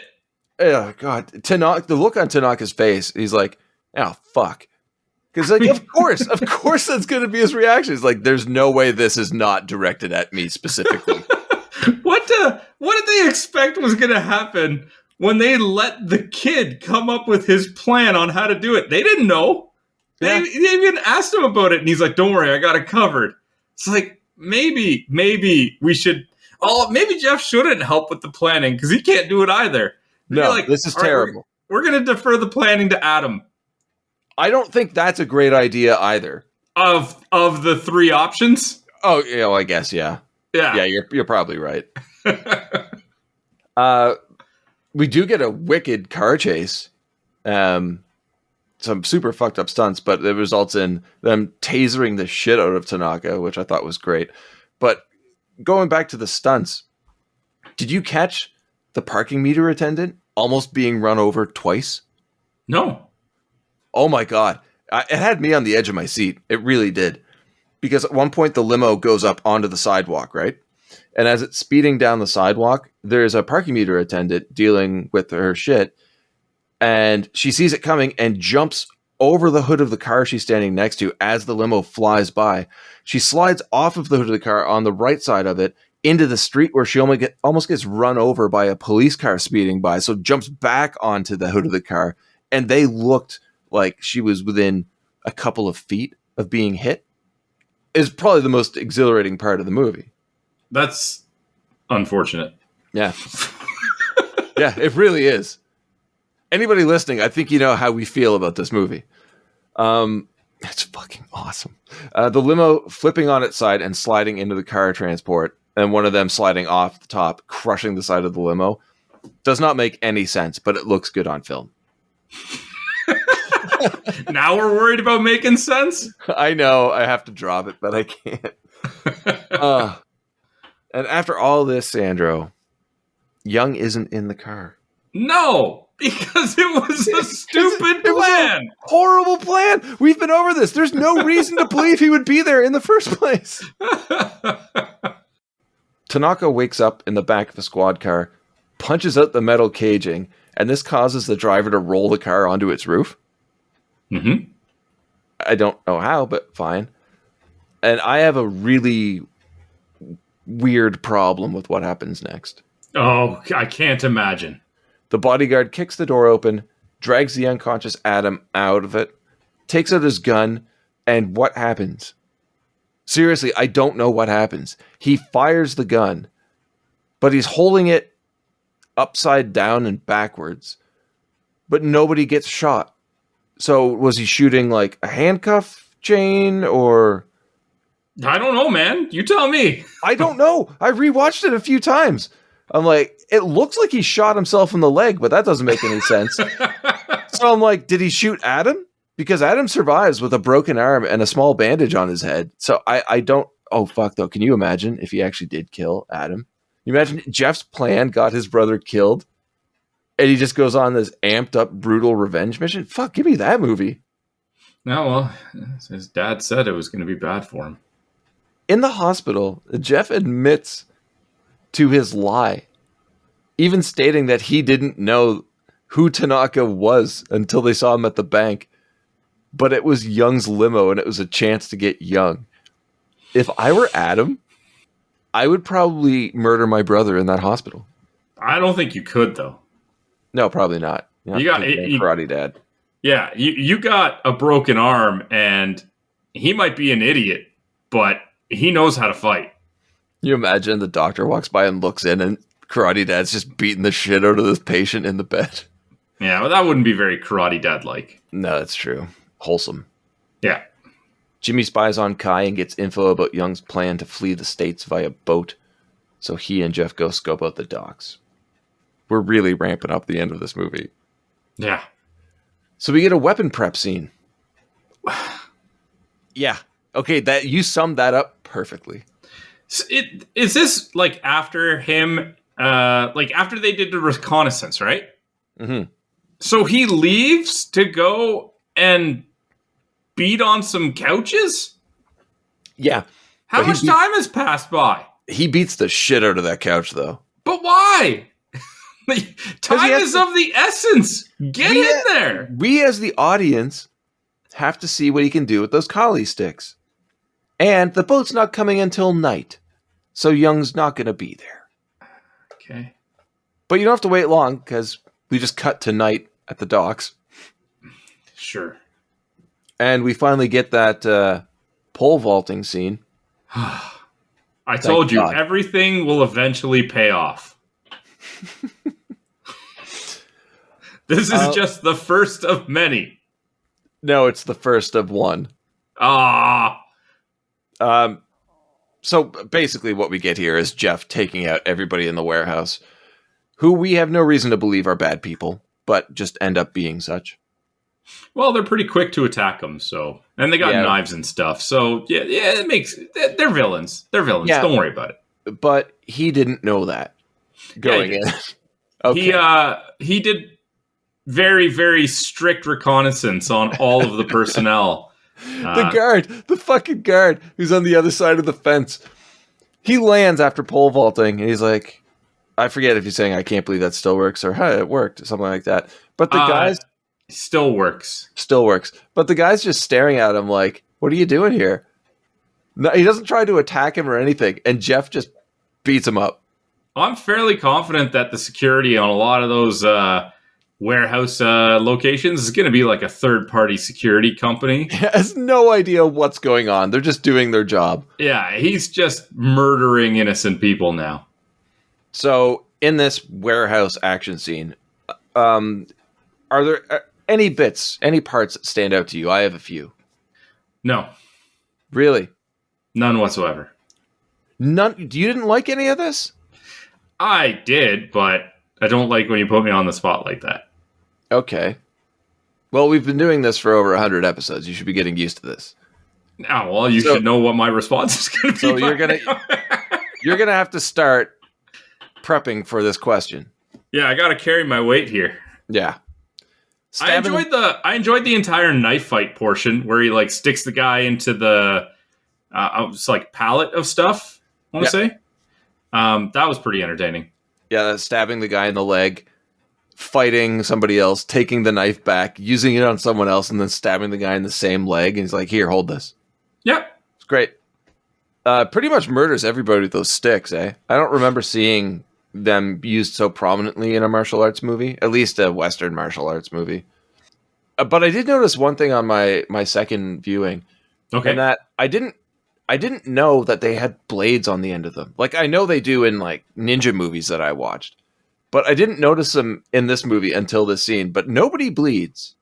Oh, God. The look on Tanaka's face, he's like, oh, fuck. Because, like, of course that's going to be his reaction. He's like, there's no way this is not directed at me specifically. What did they expect was going to happen when they let the kid come up with his plan on how to do it? They didn't know. They even asked him about it, and he's like, don't worry, I got it covered. It's like, maybe we should... Oh, maybe Jeff shouldn't help with the planning, because he can't do it either. No, like, this is terrible. We're going to defer the planning to Adam. I don't think that's a great idea either. Of the 3 options? Oh, yeah, well, I guess, yeah. Yeah. Yeah, you're probably right. We do get a wicked car chase. Some super fucked up stunts, but it results in them tasering the shit out of Tanaka, which I thought was great. But going back to the stunts, did you catch the parking meter attendant almost being run over twice? No. Oh my God. It had me on the edge of my seat. It really did. because at one point the limo goes up onto the sidewalk, right? And as it's speeding down the sidewalk, there's a parking meter attendant dealing with her shit. And she sees it coming and jumps over the hood of the car she's standing next to as the limo flies by. She slides off of the hood of the car on the right side of it into the street where she almost gets run over by a police car speeding by. So jumps back onto the hood of the car. And they looked like she was within a couple of feet of being hit. Is probably the most exhilarating part of the movie. That's unfortunate. Yeah. Yeah, it really is. Anybody listening, I think you know how we feel about this movie. It's fucking awesome. The limo flipping on its side and sliding into the car transport, and one of them sliding off the top, crushing the side of the limo, does not make any sense, but it looks good on film. Now we're worried about making sense? I know, I have to drop it, but I can't. And after all this, Sandro, Young isn't in the car. No, because it was a stupid plan. Horrible plan. We've been over this. There's no reason to believe he would be there in the first place. Tanaka wakes up in the back of a squad car, punches out the metal caging, and this causes the driver to roll the car onto its roof. Mm-hmm. I don't know how, but fine. And I have a really weird problem with what happens next. Oh, I can't imagine. The bodyguard kicks the door open, drags the unconscious Adam out of it, takes out his gun, and what happens? Seriously, I don't know what happens. He fires the gun, but he's holding it upside down and backwards, but nobody gets shot. So was he shooting like a handcuff chain or... I don't know, man. You tell me. I don't know. I rewatched it a few times. I'm like, it looks like he shot himself in the leg, but that doesn't make any sense. So I'm like, did he shoot Adam? Because Adam survives with a broken arm and a small bandage on his head. So I don't... Oh, fuck, though. Can you imagine if he actually did kill Adam? You imagine Jeff's plan got his brother killed, and he just goes on this amped up, brutal revenge mission? Fuck, give me that movie. No, well, his dad said it was going to be bad for him. In the hospital, Jeff admits to his lie, even stating that he didn't know who Tanaka was until they saw him at the bank, but it was Young's limo and it was a chance to get Young. If I were Adam, I would probably murder my brother in that hospital. I don't think you could, though. No, probably not. You got Karate Dad. Yeah, you got a broken arm, and he might be an idiot, but he knows how to fight. You imagine the doctor walks by and looks in, and Karate Dad's just beating the shit out of this patient in the bed. Yeah, well, that wouldn't be very Karate Dad-like. No, that's true. Wholesome. Yeah. Jimmy spies on Kai and gets info about Young's plan to flee the States via boat, so he and Jeff go scope out the docks. We're really ramping up the end of this movie. Yeah. So we get a weapon prep scene. Yeah. Okay, that you summed that up perfectly. Is this like after him, like after they did the reconnaissance, right? Mm-hmm. So he leaves to go and beat on some couches? Yeah. How much time has passed by? He beats the shit out of that couch, though. But why? Time is of the essence. Get in there. We, as the audience, have to see what he can do with those collie sticks. And the boat's not coming until night, so Young's not going to be there. Okay. But you don't have to wait long, because we just cut to night at the docks. Sure. And we finally get that pole vaulting scene. I told you, everything will eventually pay off. This is just the first of many. No, it's the first of one. So basically what we get here is Jeff taking out everybody in the warehouse, who we have no reason to believe are bad people, but just end up being such. Well, they're pretty quick to attack them, so... And they got knives and stuff, so yeah, it makes... They're villains. They're villains. Yeah, don't worry about it. But he didn't know that going in. Okay. He did very, very strict reconnaissance on all of the personnel. The fucking guard who's on the other side of the fence. He lands after pole vaulting, and he's like, I forget if he's saying, I can't believe that still works, or, hey, it worked, something like that. But the guy's... Still works. Still works. But the guy's just staring at him like, what are you doing here? No, he doesn't try to attack him or anything, and Jeff just beats him up. I'm fairly confident that the security on a lot of those warehouse locations is going to be like a third-party security company. He has no idea what's going on. They're just doing their job. Yeah, he's just murdering innocent people now. So, in this warehouse action scene, are there any bits, any parts that stand out to you? I have a few. No. Really? None whatsoever. None? You didn't like any of this? I did, but I don't like when you put me on the spot like that. Okay. Well, we've been doing this for over 100 episodes. You should be getting used to this. Oh, well, you should know what my response is going to be. So you're gonna have to start prepping for this question. Yeah, I got to carry my weight here. Yeah. I enjoyed the entire knife fight portion where he like sticks the guy into the it's like pallet of stuff. I want to say that was pretty entertaining. Yeah, stabbing the guy in the leg, fighting somebody else, taking the knife back, using it on someone else, and then stabbing the guy in the same leg. And he's like, "Here, hold this." Yep, it's great. Pretty much murders everybody with those sticks. I don't remember seeing them used so prominently in a martial arts movie, at least a Western martial arts movie. But I did notice one thing on my second viewing. Okay. And that I didn't know that they had blades on the end of them. Like, I know they do in like ninja movies that I watched, but I didn't notice them in this movie until this scene. But nobody bleeds.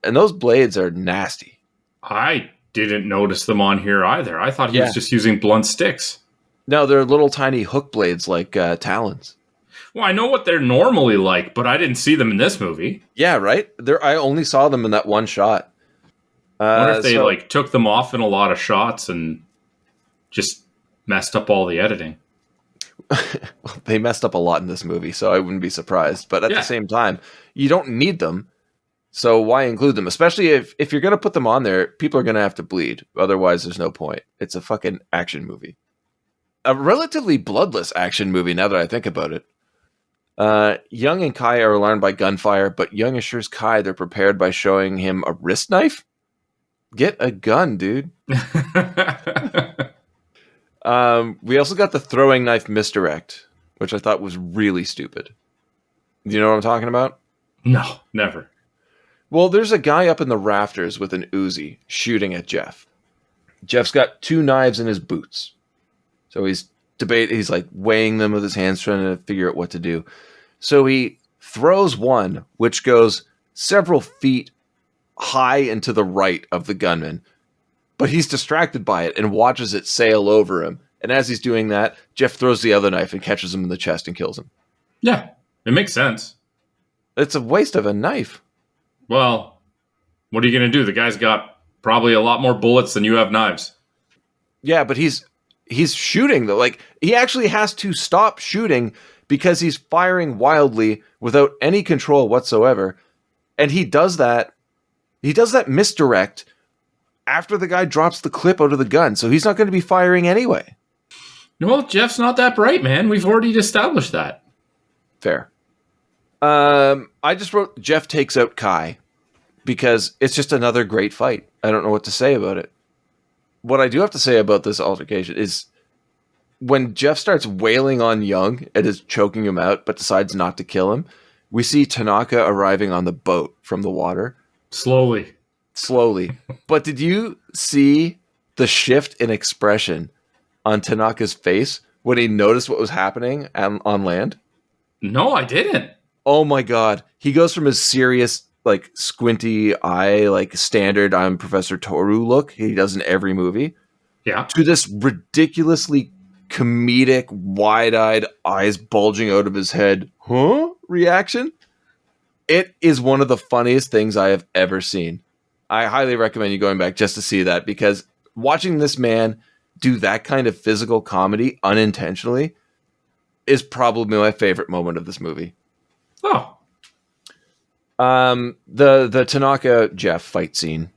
And those blades are nasty. I didn't notice them on here either. I thought he was just using blunt sticks. No, they're little tiny hook blades like talons. Well, I know what they're normally like, but I didn't see them in this movie. Yeah, right? I only saw them in that one shot. I wonder if they like took them off in a lot of shots and just messed up all the editing. They messed up a lot in this movie, so I wouldn't be surprised. But at the same time, you don't need them, so why include them? Especially if you're going to put them on there, people are going to have to bleed. Otherwise, there's no point. It's a fucking action movie. A relatively bloodless action movie, now that I think about it. Young and Kai are alarmed by gunfire, but Young assures Kai they're prepared by showing him a wrist knife. Get a gun, dude. We also got the throwing knife misdirect, which I thought was really stupid. Do you know what I'm talking about? No, never. Well, there's a guy up in the rafters with an Uzi shooting at Jeff. Jeff's got 2 knives in his boots. So he's like weighing them with his hands, trying to figure out what to do. So he throws one, which goes several feet high and to the right of the gunman. But he's distracted by it and watches it sail over him. And as he's doing that, Jeff throws the other knife and catches him in the chest and kills him. Yeah, it makes sense. It's a waste of a knife. Well, what are you going to do? The guy's got probably a lot more bullets than you have knives. Yeah, but he's shooting, though. Like, he actually has to stop shooting because he's firing wildly without any control whatsoever. And he does that misdirect after the guy drops the clip out of the gun. So he's not going to be firing anyway. Well, Jeff's not that bright, man. We've already established that. Fair. I just wrote Jeff takes out Kai because it's just another great fight. I don't know what to say about it. What I do have to say about this altercation is when Jeff starts wailing on Young and is choking him out, but decides not to kill him, we see Tanaka arriving on the boat from the water. Slowly. But did you see the shift in expression on Tanaka's face when he noticed what was happening on land? No, I didn't. Oh my God. He goes from his serious, like, squinty eye, like, standard I'm Professor Toru look he does in every movie. Yeah. To this ridiculously comedic, wide-eyed, eyes bulging out of his head, reaction. It is one of the funniest things I have ever seen. I highly recommend you going back just to see that, because watching this man do that kind of physical comedy unintentionally is probably my favorite moment of this movie. Oh. The Tanaka Jeff fight scene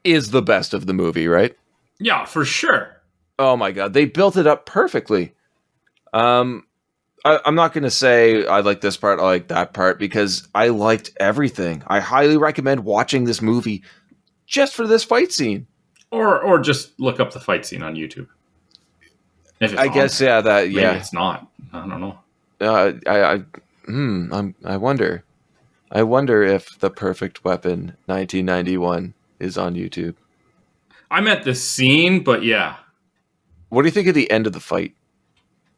is the best of the movie, right? Yeah, for sure. Oh my god, they built it up perfectly. I'm not going to say I like this part, I like that part, because I liked everything. I highly recommend watching this movie just for this fight scene. Or just look up the fight scene on YouTube. If it's I guess, there. Maybe it's not. I don't know. I wonder. I wonder if The Perfect Weapon 1991 is on YouTube. I meant the scene, but yeah. What do you think of the end of the fight?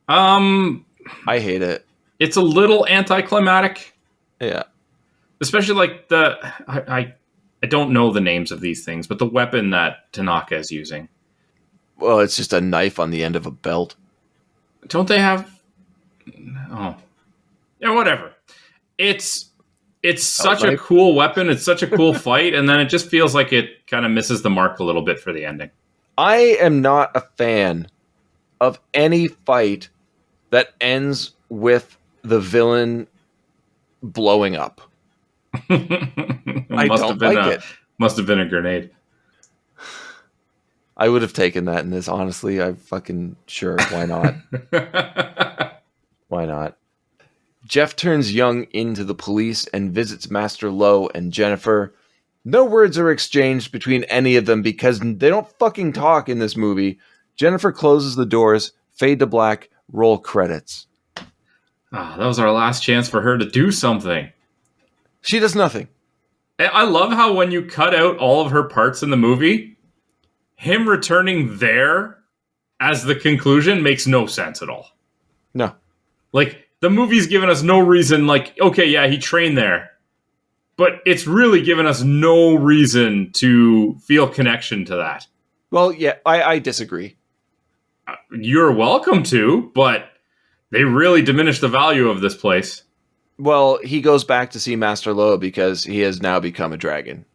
I hate it. It's a little anticlimactic. Yeah. Especially like I don't know the names of these things, but the weapon that Tanaka is using. Well, it's just a knife on the end of a belt. Don't they have... Oh. Yeah, whatever. It's such a cool weapon. It's such a cool fight. And then it just feels like it kind of misses the mark a little bit for the ending. I am not a fan of any fight that ends with the villain blowing up. I don't like it. Must have been a grenade. I would have taken that in this, honestly. I'm fucking sure. Why not? Why not? Jeff turns Young into the police and visits Master Lowe and Jennifer. No words are exchanged between any of them because they don't fucking talk in this movie. Jennifer closes the doors, fade to black, roll credits. That was our last chance for her to do something. She does nothing. I love how when you cut out all of her parts in the movie, him returning there as the conclusion makes no sense at all. No. Like, the movie's given us no reason, like, okay, yeah, he trained there. But it's really given us no reason to feel connection to that. Well, yeah, I disagree. You're welcome to, but they really diminish the value of this place. Well, he goes back to see Master Lowe because he has now become a dragon.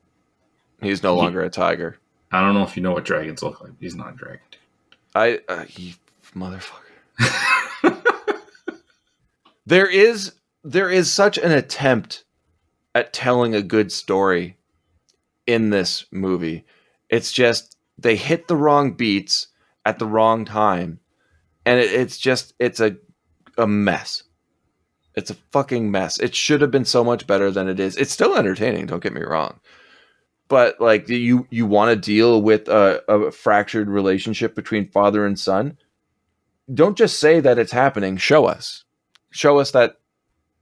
He's no longer a tiger. I don't know if you know what dragons look like. He's not a dragon, dude. You motherfucker. There is such an attempt at telling a good story in this movie. It's just they hit the wrong beats at the wrong time, and it's a mess. It's a fucking mess. It should have been so much better than it is. It's still entertaining, don't get me wrong. But like you want to deal with a fractured relationship between father and son, don't just say that it's happening. Show us that,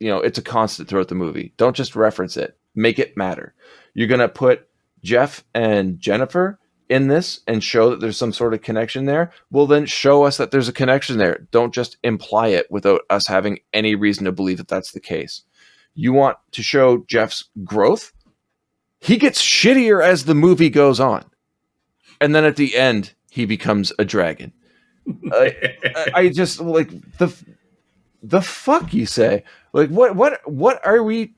it's a constant throughout the movie. Don't just reference it. Make it matter. You're going to put Jeff and Jennifer in this and show that there's some sort of connection there. Well, then show us that there's a connection there. Don't just imply it without us having any reason to believe that that's the case. You want to show Jeff's growth? He gets shittier as the movie goes on. And then at the end, he becomes a dragon. I just like the fuck you say. Like what are we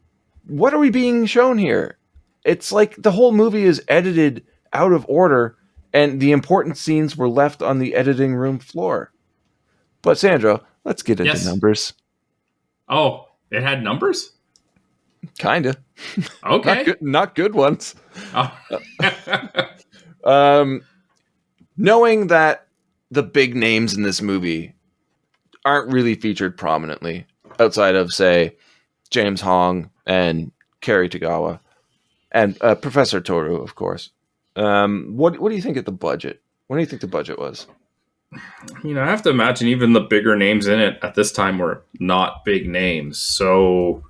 being shown here? It's like the whole movie is edited out of order and the important scenes were left on the editing room floor. But Sandro, let's get into numbers. Oh, it had numbers? Kinda. Okay. not good ones. Oh. Knowing that the big names in this movie aren't really featured prominently outside of, say, James Hong and Cary Tagawa and Professor Toru, of course. What do you think of the budget? What do you think the budget was? I have to imagine even the bigger names in it at this time were not big names. So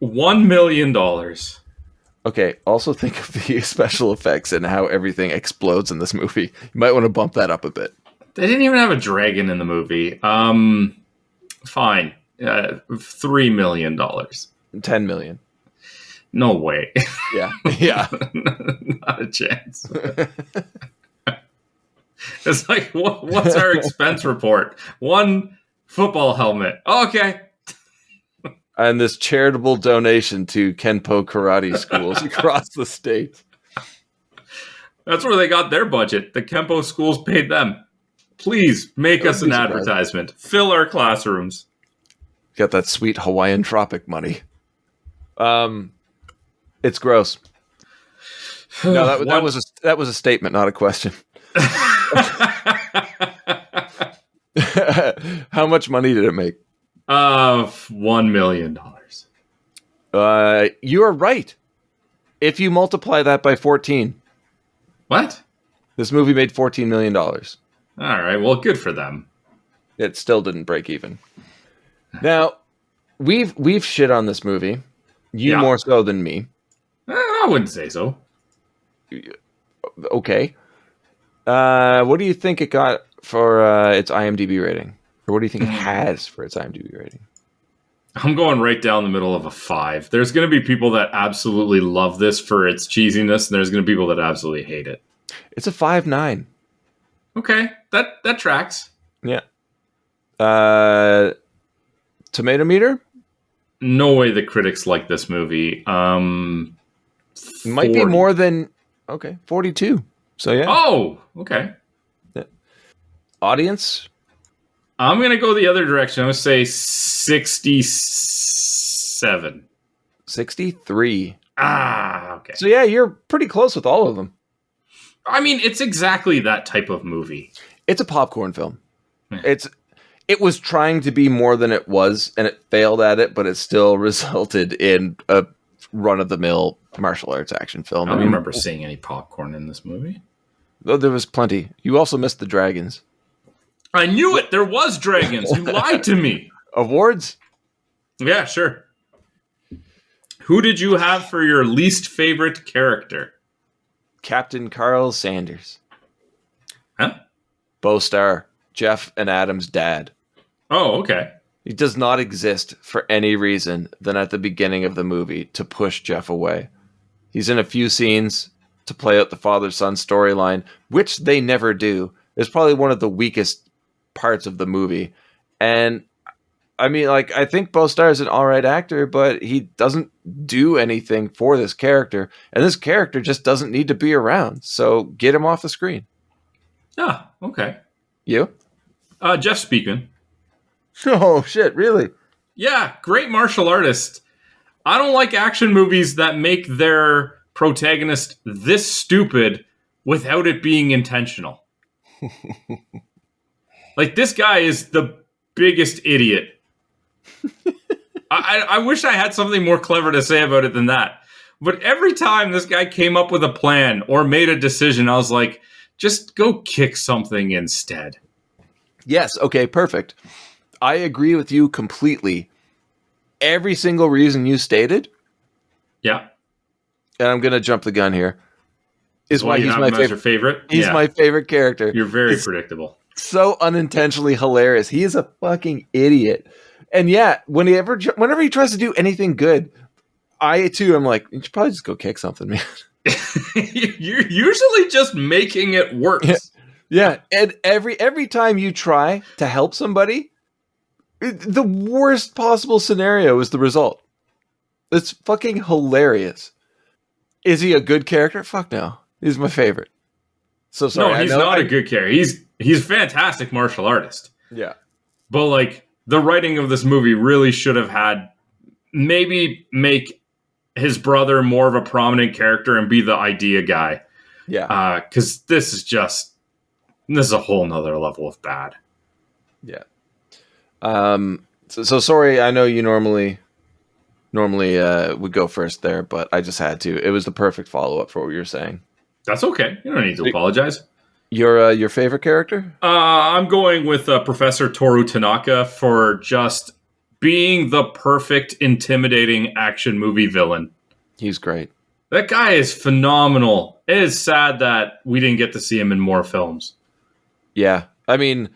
$1 million. Okay, also think of the special effects and how everything explodes in this movie. You might want to bump that up a bit. They didn't even have a dragon in the movie. Fine. $3 million. $10 million. No way. Yeah. Not a chance. It's like, what's our expense report? One football helmet. Okay. And this charitable donation to Kenpo karate schools across the state. That's where they got their budget. The Kenpo schools paid them. Please make us an advertisement. Fill our classrooms. Got that sweet Hawaiian tropic money. It's gross. No, that was a statement, not a question. How much money did it make? $1 million. You are right. If you multiply that by 14, What? this movie made $14 million. All right. Well, good for them. It still didn't break even. Now, we've shit on this movie. You more so than me. I wouldn't say so. Okay. What do you think it got for its IMDb rating? Or what do you think it has for its IMDb rating? I'm going right down the middle of a 5. There's going to be people that absolutely love this for its cheesiness, and there's going to be people that absolutely hate it. It's a 5.9. Okay, that tracks. Yeah. Tomato meter? No way the critics like this movie. Might be 40. more than 42. So yeah. Oh, okay. Yeah. Audience? I'm going to go the other direction. I'm going to say 67. 63. Okay. So yeah, you're pretty close with all of them. I mean, it's exactly that type of movie. It's a popcorn film. It was trying to be more than it was, and it failed at it, but it still resulted in a run-of-the-mill martial arts action film. I don't remember seeing any popcorn in this movie. Though there was plenty. You also missed the dragons. I knew it. There was dragons. You lied to me. Awards? Yeah, sure. Who did you have for your least favorite character? Captain Carl Sanders. Huh? Bo Star. Jeff and Adam's dad. Oh, okay. He does not exist for any reason than at the beginning of the movie to push Jeff away. He's in a few scenes to play out the father-son storyline, which they never do. It's probably one of the weakest parts of the movie. And I mean, like, I think Bo Star is an all right actor, but he doesn't do anything for this character. And this character just doesn't need to be around. So get him off the screen. Ah, okay. You? Jeff Speakman. Oh, shit, really? Yeah, great martial artist. I don't like action movies that make their protagonist this stupid without it being intentional. Like, this guy is the biggest idiot. I wish I had something more clever to say about it than that. But every time this guy came up with a plan or made a decision, I was like, just go kick something instead. Yes, okay, perfect. I agree with you completely. Every single reason you stated, Yeah. and I'm going to jump the gun here, is why he's my favorite. He's my favorite character. You're very predictable. So unintentionally hilarious. He is a fucking idiot. And yeah, whenever he tries to do anything good, I too am like, you should probably just go kick something, man. You're usually just making it worse. Yeah, and every time you try to help somebody, the worst possible scenario is the result. It's fucking hilarious. Is he a good character? Fuck no. He's my favorite. So sorry. No, he's not a good character. He's a fantastic martial artist. Yeah. But like, the writing of this movie really should have had, maybe make his brother more of a prominent character and be the idea guy. Yeah. Because this is a whole nother level of bad. Yeah. So sorry, I know you normally would go first there, but I just had to. It was the perfect follow-up for what you were saying. That's okay. You don't need to apologize. Your favorite character? I'm going with Professor Toru Tanaka for just being the perfect, intimidating action movie villain. He's great. That guy is phenomenal. It is sad that we didn't get to see him in more films. Yeah. I mean,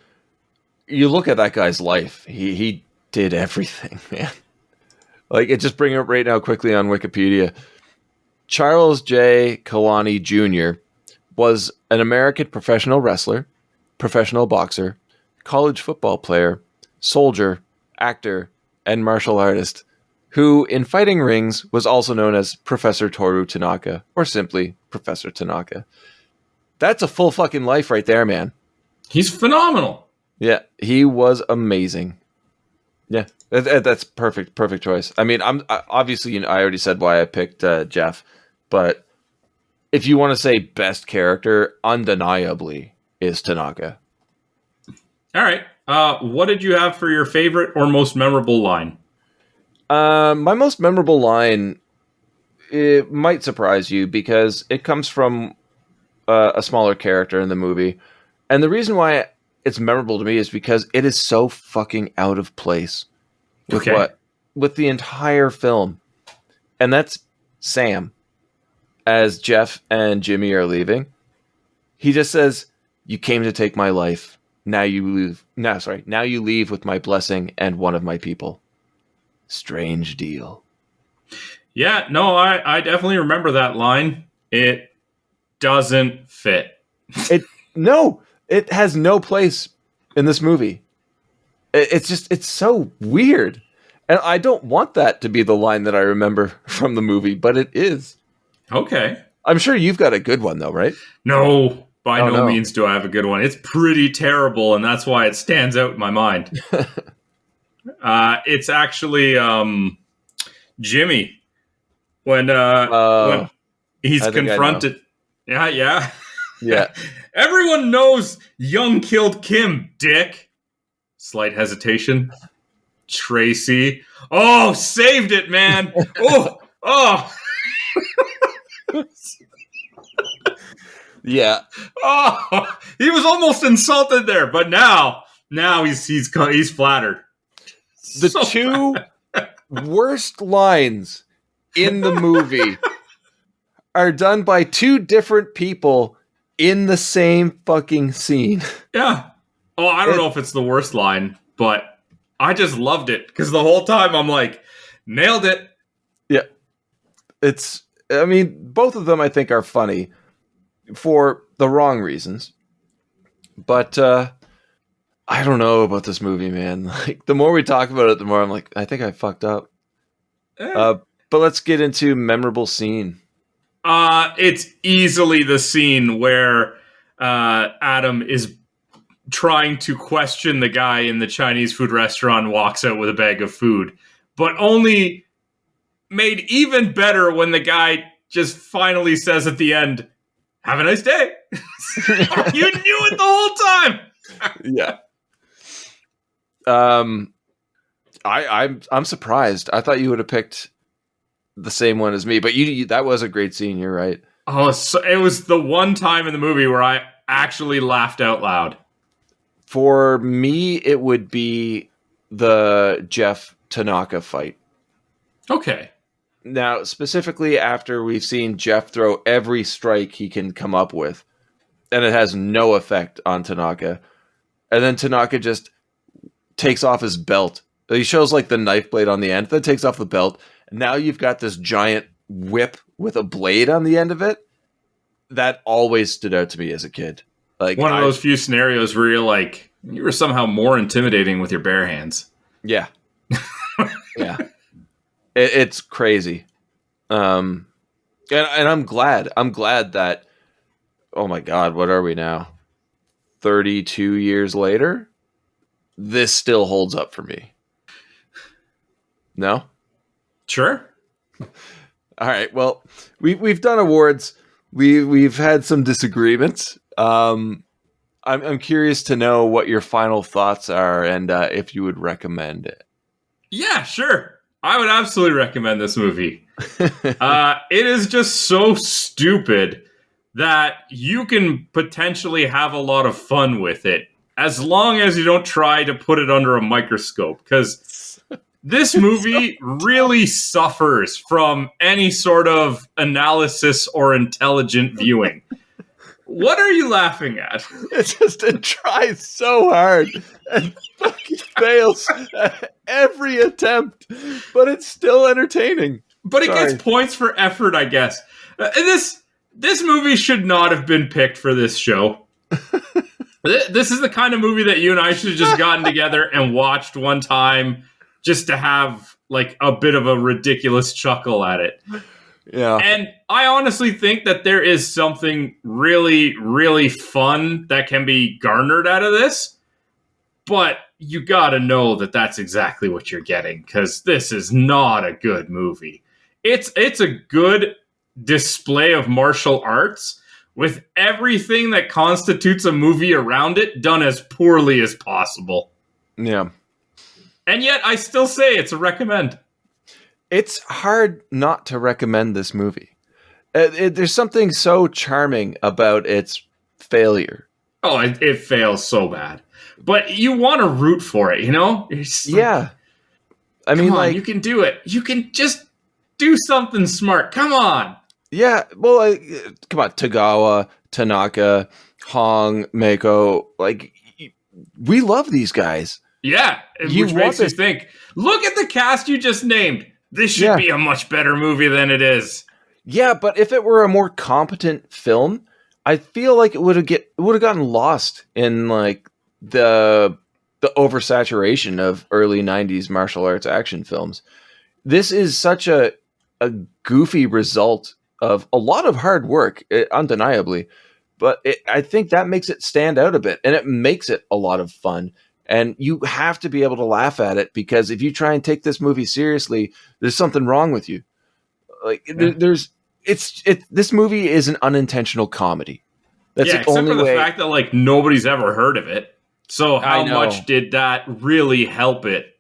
you look at that guy's life. He did everything, man. Like, it just bring it up right now quickly on Wikipedia. Charles J. Kalani Jr. was an American professional wrestler, professional boxer, college football player, soldier, actor, and martial artist, who in fighting rings was also known as Professor Toru Tanaka, or simply Professor Tanaka. That's a full fucking life right there, man. He's phenomenal. Yeah, he was amazing. Yeah, that's perfect choice. I mean, obviously, I already said why I picked Jeff, but if you want to say best character, undeniably is Tanaka. All right. What did you have for your favorite or most memorable line? My most memorable line, it might surprise you because it comes from a smaller character in the movie. And the reason why it's memorable to me is because it is so fucking out of place with the entire film. And that's Sam. As Jeff and Jimmy are leaving, he just says, "You came to take my life. Now you leave. Now you leave with my blessing and one of my people." Strange deal. Yeah, no, I definitely remember that line. It doesn't fit. It has no place in this movie. It's so weird. And I don't want that to be the line that I remember from the movie, but it is. Okay. I'm sure you've got a good one though, right? No, by no means do I have a good one. It's pretty terrible, and that's why it stands out in my mind. It's actually Jimmy when he's confronted. Yeah. Everyone knows Young killed Kim, dick. Slight hesitation. Tracy. Oh, saved it, man. Oh. Yeah. Oh, he was almost insulted there, but now he's flattered. The two worst lines in the movie are done by two different people in the same fucking scene. Yeah. Oh, I don't know if it's the worst line, but I just loved it because the whole time I'm like, nailed it. Yeah. Both of them I think are funny for the wrong reasons. But I don't know about this movie, man. Like, the more we talk about it, the more I'm like, I think I fucked up. But let's get into memorable scene. It's easily the scene where Adam is trying to question the guy in the Chinese food restaurant and walks out with a bag of food. But only made even better when the guy just finally says at the end, "Have a nice day." You knew it the whole time. Yeah. I'm surprised. I thought you would have picked the same one as me, but you that was a great scene. You're right. Oh, so it was the one time in the movie where I actually laughed out loud. For me, it would be the Jeff Tanaka fight. Okay. Now, specifically after we've seen Jeff throw every strike he can come up with, and it has no effect on Tanaka. And then Tanaka just takes off his belt. He shows like the knife blade on the end, then takes off the belt. And now you've got this giant whip with a blade on the end of it. That always stood out to me as a kid. Like one of those few scenarios where you're like, you were somehow more intimidating with your bare hands. Yeah. Yeah. It's crazy. And I'm glad that, oh my God, what are we now? 32 years later? This still holds up for me. No? Sure. All right. Well, we've done awards. We've had some disagreements. I'm curious to know what your final thoughts are and if you would recommend it. Yeah, sure. I would absolutely recommend this movie. It is just so stupid that you can potentially have a lot of fun with it as long as you don't try to put it under a microscope, because this movie really suffers from any sort of analysis or intelligent viewing. What are you laughing at? It tries so hard and fucking fails at every attempt, but it's still entertaining. But it gets points for effort, I guess. This movie should not have been picked for this show. This is the kind of movie that you and I should have just gotten together and watched one time just to have like a bit of a ridiculous chuckle at it. Yeah. And I honestly think that there is something really, really fun that can be garnered out of this. But you gotta know that that's exactly what you're getting, because this is not a good movie. It's a good display of martial arts with everything that constitutes a movie around it done as poorly as possible. Yeah. And yet, I still say it's a recommend. It's hard not to recommend this movie. There's something so charming about its failure. Oh, it fails so bad. But you want to root for it, you know? Yeah. I mean, come on, like... you can do it. You can just do something smart. Come on. Yeah, well, come on. Tagawa, Tanaka, Hong, Mako. Like, we love these guys. Yeah, which makes you think, look at the cast you just named. This should be a much better movie than it is. Yeah, but if it were a more competent film, I feel like it would have gotten lost in like the oversaturation of early 90s martial arts action films. This is such a goofy result of a lot of hard work, undeniably, but I think that makes it stand out a bit, and it makes it a lot of fun. And you have to be able to laugh at it, because if you try and take this movie seriously, there's something wrong with you. Like this movie is an unintentional comedy. That's the except only for the way. fact that like nobody's ever heard of it. So how much did that really help it?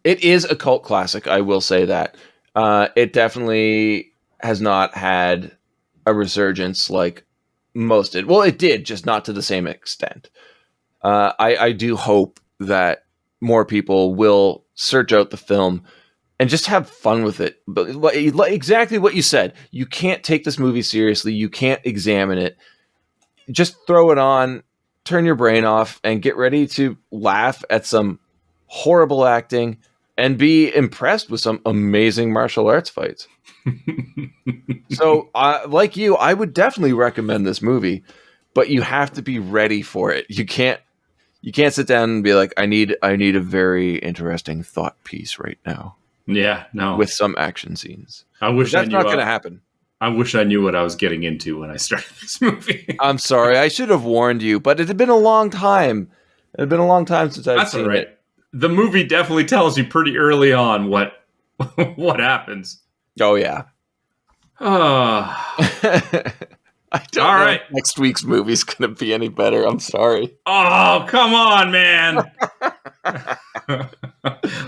It is a cult classic, I will say that. It definitely has not had a resurgence like most did. Well, it did, just not to the same extent. I do hope that more people will search out the film and just have fun with it. But exactly what you said. You can't take this movie seriously. You can't examine it. Just throw it on, turn your brain off, and get ready to laugh at some horrible acting and be impressed with some amazing martial arts fights. So, like you, I would definitely recommend this movie, but you have to be ready for it. You can't sit down and be like, I need a very interesting thought piece right now. Yeah, no. With some action scenes. That's not going to happen. I wish I knew what I was getting into when I started this movie. I'm sorry. I should have warned you, but it had been a long time. It had been a long time since I've seen it. The movie definitely tells you pretty early on what happens. Oh, yeah. I don't All know right. If next week's movie's going to be any better. I'm sorry. Oh, come on, man.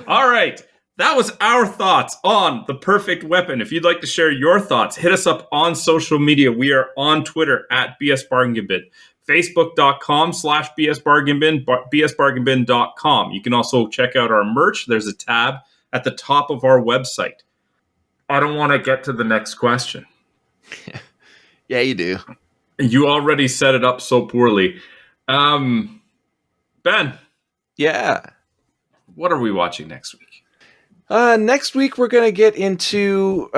All right. That was our thoughts on The Perfect Weapon. If you'd like to share your thoughts, hit us up on social media. We are on Twitter at BS Bargain Bin, Facebook.com/BSBargainBin, BSBargainBin.com. You can also check out our merch. There's a tab at the top of our website. I don't want to get to the next question. Yeah, you do. You already set it up so poorly. Ben. Yeah. What are we watching next week? Next week, we're going to get into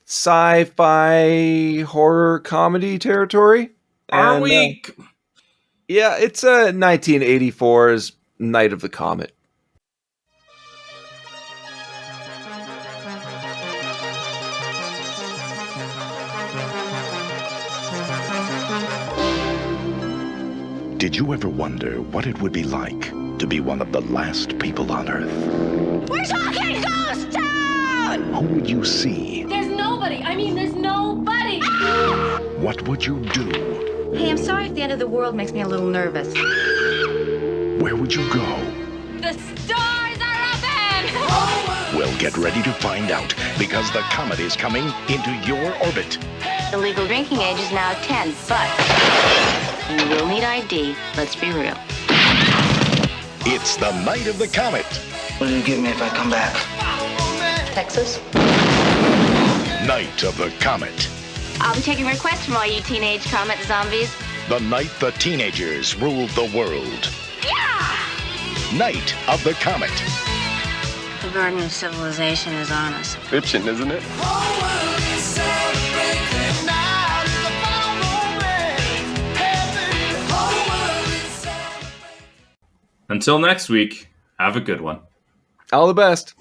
sci-fi horror comedy territory. Are we? Yeah, it's 1984's Night of the Comet. Did you ever wonder what it would be like to be one of the last people on Earth? We're talking Ghost Town! Who would you see? There's nobody. There's nobody. What would you do? Hey, I'm sorry if the end of the world makes me a little nervous. Where would you go? The stars are open! Well, get ready to find out, because the comet is coming into your orbit. The legal drinking age is now 10, but you will need ID. Let's be real. It's the Night of the Comet. What do you give me if I come back? Texas? Night of the Comet. I'll be taking requests from all you teenage comet zombies. The night the teenagers ruled the world. Yeah! Night of the Comet. The burden of civilization is on us. Fiction, isn't it? Until next week, have a good one. All the best.